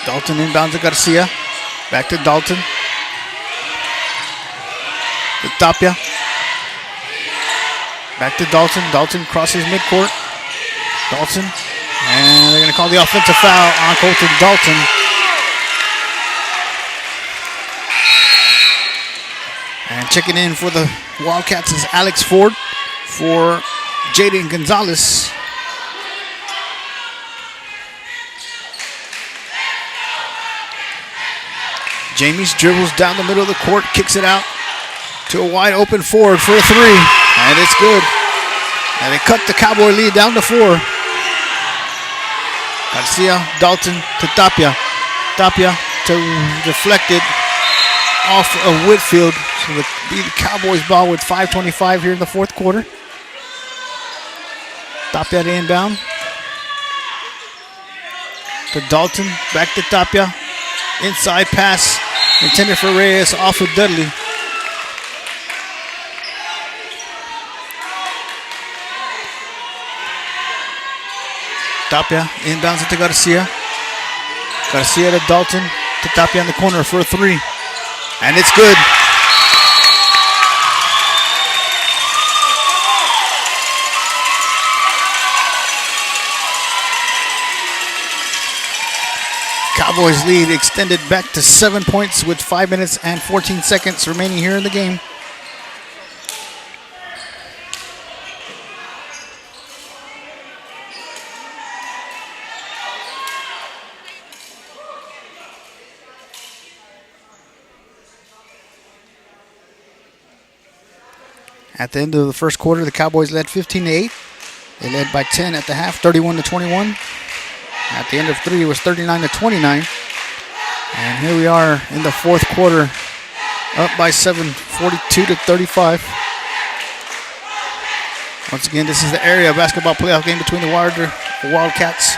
Dalton inbounds to Garcia. Back to Dalton. To Tapia. Back to Dalton. Dalton crosses midcourt. Dalton. And they're going to call the offensive foul on Colton Dalton. And checking in for the Wildcats is Alex Ford for Jaden Gonzalez. Jamies dribbles down the middle of the court, kicks it out to a wide open Ford for a three. And it's good. And they cut the Cowboy lead down to 4. Garcia, Dalton to Tapia. Tapia to deflected off of Whitfield. So it'll be the Cowboys ball with 5:25 here in the fourth quarter. Tapia to inbound. To Dalton, back to Tapia. Inside pass intended for Reyes off of Dudley. Tapia inbounds it to Garcia. Garcia to Dalton. To Tapia in the corner for a three. And it's good. Cowboys lead extended back to 7 points with 5 minutes and 14 seconds remaining here in the game. At the end of the first quarter, the Cowboys led 15-8. They led by 10 at the half, 31-21. At the end of 3, it was 39-29. And here we are in the fourth quarter, up by 7, 42-35. Once again, this is the area basketball playoff game between the Waelder Wildcats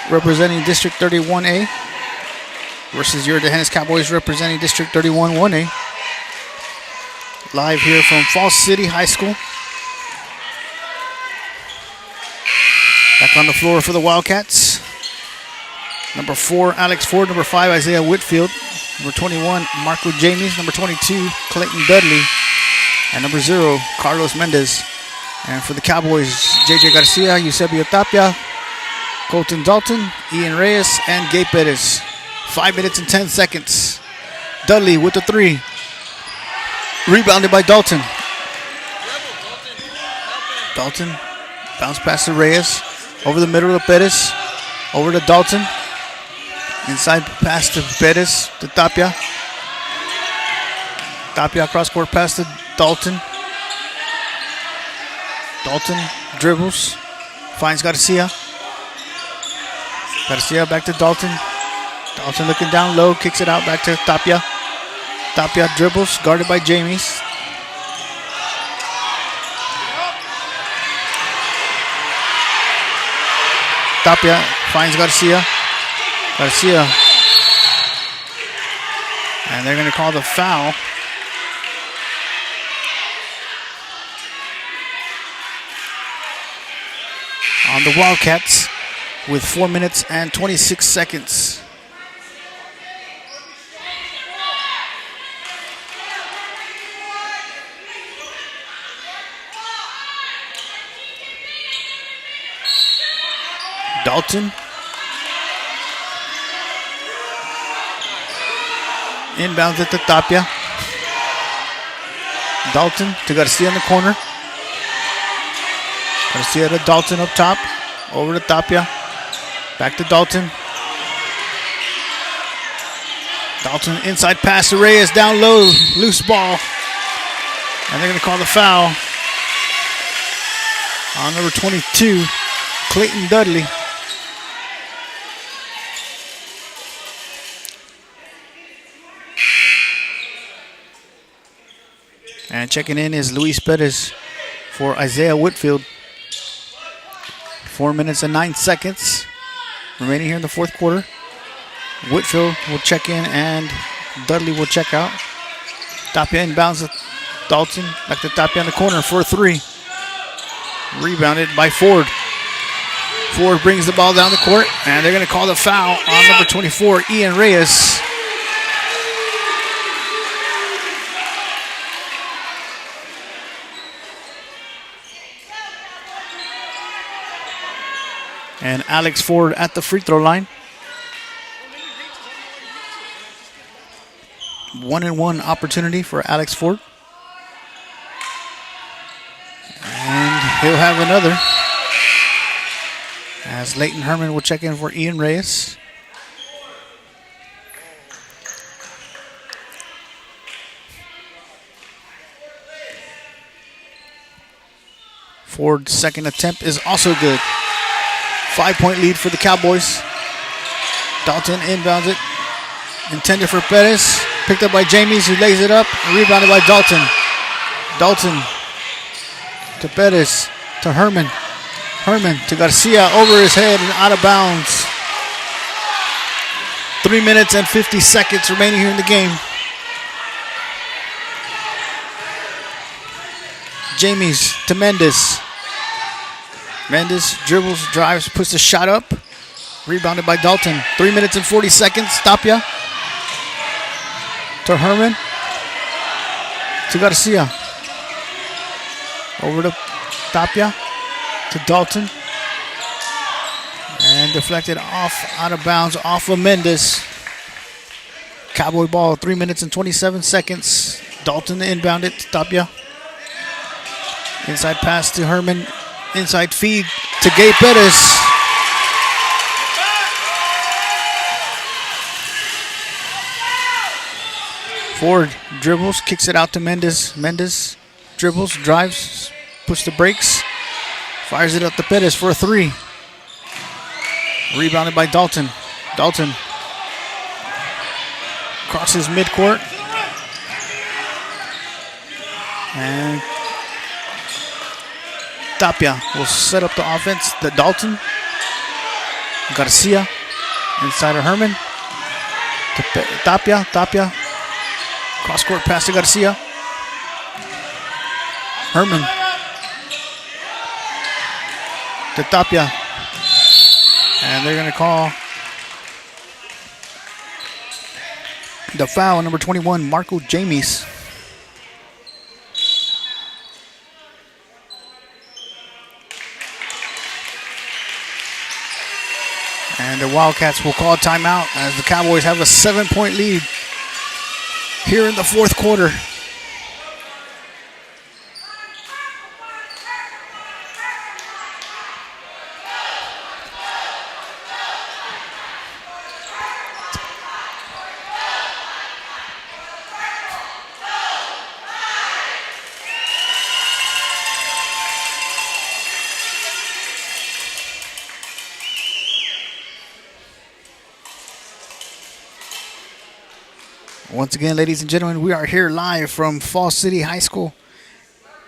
representing District 31A versus your D'Hanis Cowboys representing District 31-1A. Live here from Falls City High School. Back on the floor for the Wildcats. Number 4, Alex Ford. Number 5, Isaiah Whitfield. Number 21, Marco Jamies. Number 22, Clayton Dudley. And number 0, Carlos Mendez. And for the Cowboys, JJ Garcia, Eusebio Tapia, Colton Dalton, Ian Reyes, and Gabe Perez. 5 minutes and 10 seconds. Dudley with the three. Rebounded by Dalton. Dalton bounce pass to Reyes. Over the middle to Perez. Over to Dalton. Inside pass to Perez to Tapia. Tapia cross court pass to Dalton. Dalton dribbles. Finds Garcia. Garcia back to Dalton. Dalton looking down low. Kicks it out back to Tapia. Tapia dribbles. Guarded by James. Tapia finds Garcia. Garcia. And they're going to call the foul. On the Wildcats with 4 minutes and 26 seconds. Dalton. Inbounds it to Tapia. Dalton to Garcia in the corner. Garcia to Dalton up top. Over to Tapia. Back to Dalton. Dalton inside pass to Reyes. Down low. Loose ball. And they're going to call the foul on number 22, Clayton Dudley. And checking in is Luis Perez for Isaiah Whitfield. 4 minutes and 9 seconds remaining here in the fourth quarter. Whitfield will check in and Dudley will check out. Tapia inbounds to Dalton. Back to Tapia in the corner for a three. Rebounded by Ford. Ford brings the ball down the court, and they're going to call the foul on number 24, Ian Reyes. And Alex Ford at the free throw line. 1-and-1 opportunity for Alex Ford. And he'll have another. As Leighton Herman will check in for Ian Reyes. Ford's second attempt is also good. 5-point lead for the Cowboys. Dalton inbounds it. Intended for Perez. Picked up by James, who lays it up. Rebounded by Dalton. Dalton to Perez. To Herman. Herman to Garcia. Over his head and out of bounds. 3 minutes and 50 seconds remaining here in the game. James to Mendes. Mendes dribbles, drives, puts the shot up. Rebounded by Dalton. 3 minutes and 40 seconds. Tapia to Herman. To Garcia. Over to Tapia. To Dalton. And deflected off, out of bounds, off of Mendes. Cowboy ball, 3 minutes and 27 seconds. Dalton inbound it to Tapia. Inside pass to Herman. Inside feed to Gabe Perez. Ford dribbles, kicks it out to Mendes. Mendes dribbles, drives, puts the brakes, fires it up to Perez for a three. Rebounded by Dalton. Dalton crosses midcourt. And Tapia will set up the offense. The Dalton. Garcia inside of Herman. To Tapia. Tapia. Cross court pass to Garcia. Herman. To Tapia. And they're going to call the foul on number 21, Marco James. And the Wildcats will call a timeout as the Cowboys have a 7-point lead here in the fourth quarter. Once again, ladies and gentlemen, we are here live from Fall City High School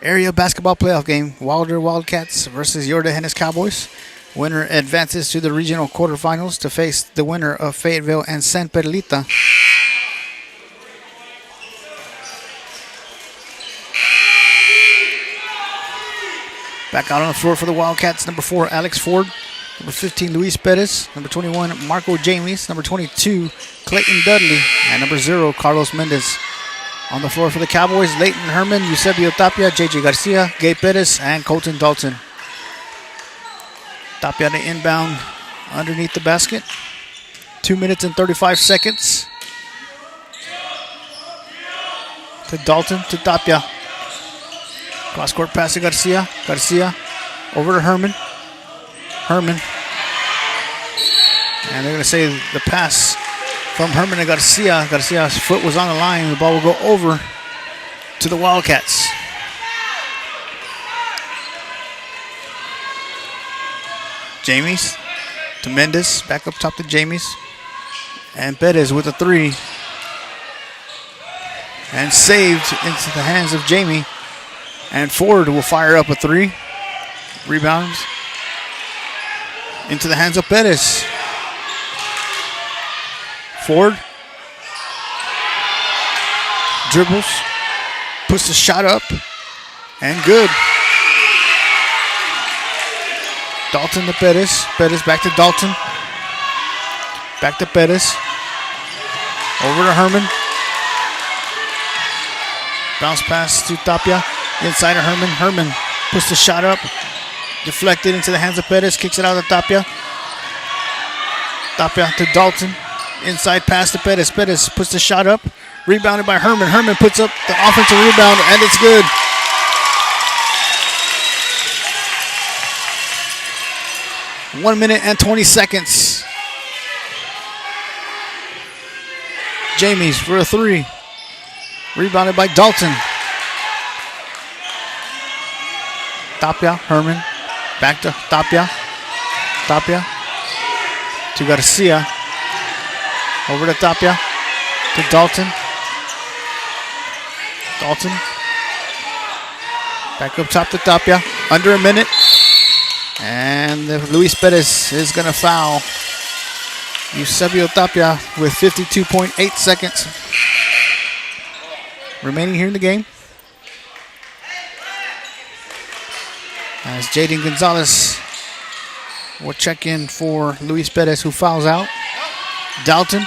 area basketball playoff game. Waelder Wildcats versus Waelder Cowboys. Winner advances to the regional quarterfinals to face the winner of Fayetteville and San Perlita. Back out on the floor for the Wildcats, number 4, Alex Ford. Number 15, Luis Perez. Number 21, Marco James. Number 22, Clayton Dudley. And number 0, Carlos Mendez. On the floor for the Cowboys, Leighton Herman, Eusebio Tapia, JJ Garcia, Gabe Perez, and Colton Dalton. Tapia to inbound underneath the basket. 2 minutes and 35 seconds. To Dalton, to Tapia. Cross-court pass to Garcia. Garcia over to Herman. Herman. And they're going to say the pass from Herman to Garcia. Garcia's foot was on the line. The ball will go over to the Wildcats. James to Mendez. Back up top to James. And Perez with a 3. And saved into the hands of Jamie. And Ford will fire up a 3. Rebounds into the hands of Perez. Ford dribbles, puts the shot up, and good. Dalton to Perez. Perez back to Dalton. Back to Perez. Over to Herman. Bounce pass to Tapia. Inside of Herman. Herman puts the shot up. Deflected into the hands of Perez. Kicks it out of Tapia. Tapia to Dalton. Inside pass to Perez. Perez puts the shot up. Rebounded by Herman. Herman puts up the offensive rebound, and it's good. One minute and 20 seconds. James for a 3. Rebounded by Dalton. Tapia, Herman. Back to Tapia. Tapia to Garcia. Over to Tapia. To Dalton. Dalton. Back up top to Tapia. Under a minute. And Luis Perez is going to foul Eusebio Tapia with 52.8 seconds remaining here in the game. As Jaden Gonzalez will check in for Luis Perez, who fouls out. Dalton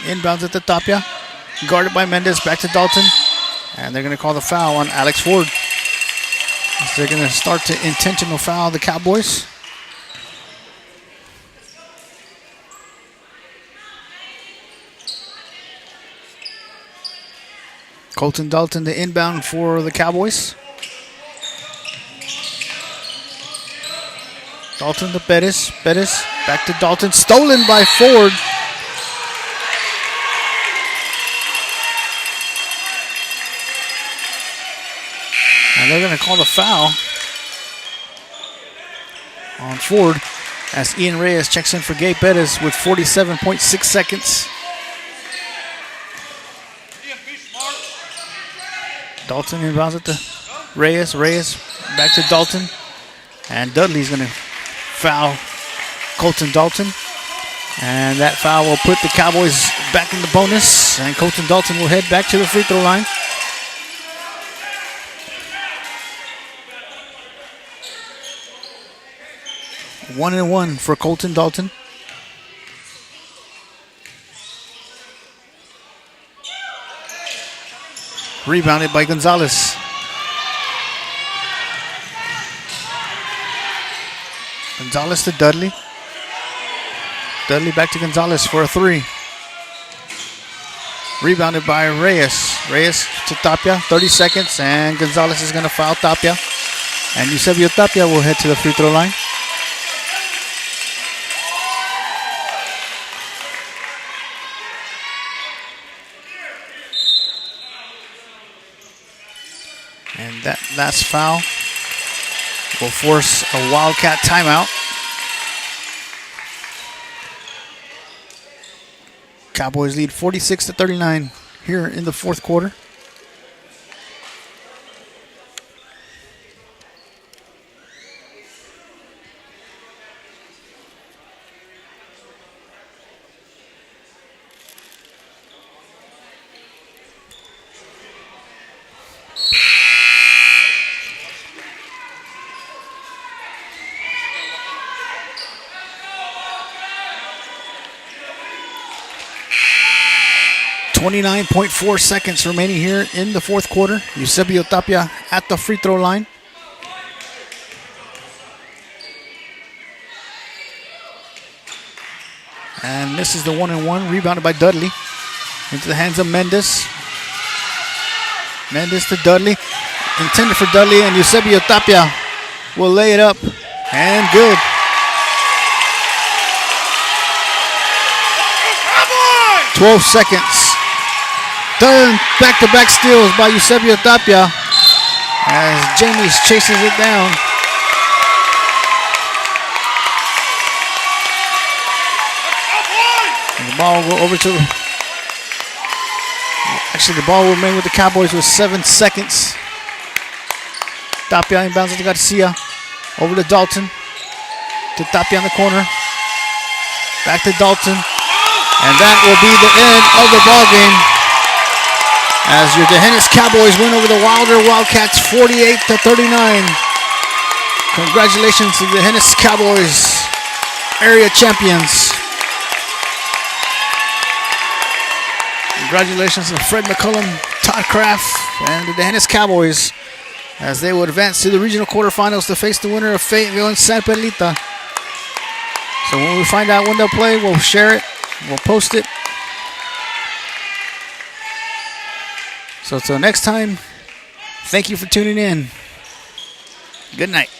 inbounds at the Tapia. Guarded by Mendez. Back to Dalton. And they're going to call the foul on Alex Ford. So they're going to start to intentional foul the Cowboys. Colton Dalton, the inbound for the Cowboys. Dalton to Perez. Perez back to Dalton. Stolen by Ford. And they're going to call the foul on Ford as Ian Reyes checks in for Gabe Perez with 47.6 seconds. Dalton inbounds it to Reyes. Reyes back to Dalton. And Dudley's going to foul Colton Dalton. And that foul will put the Cowboys back in the bonus. And Colton Dalton will head back to the free throw line. One and one for Colton Dalton. Rebounded by Gonzalez. Gonzalez to Dudley. Dudley back to Gonzalez for a 3. Rebounded by Reyes. Reyes to Tapia. 30 seconds, and Gonzalez is going to foul Tapia. And Eusebio Tapia will head to the free throw line. And that last foul will force a Wildcat timeout. Cowboys lead 46-39 here in the fourth quarter. .4 seconds remaining here in the fourth quarter. Eusebio Tapia at the free throw line. And misses the 1-and-1, rebounded by Dudley. Into the hands of Mendes. Mendes to Dudley. Intended for Dudley, and Eusebio Tapia will lay it up. And good. 12 seconds. Done. Back-to-back steals by Eusebio Tapia as James chases it down. And the ball will go over to... Actually, the ball will remain with the Cowboys with 7 seconds. Tapia inbounds to Garcia. Over to Dalton. To Tapia in the corner. Back to Dalton. And that will be the end of the ball game, as your D'Hanis Cowboys win over the Waelder Wildcats 48-39. Congratulations to the D'Hanis Cowboys, area champions. Congratulations to Fred McCullum, Todd Kraft, and the D'Hanis Cowboys as they will advance to the regional quarterfinals to face the winner of Fayetteville and San Pedrito. So when we find out when they'll play, we'll share it, we'll post it. So until next time, thank you for tuning in. Good night.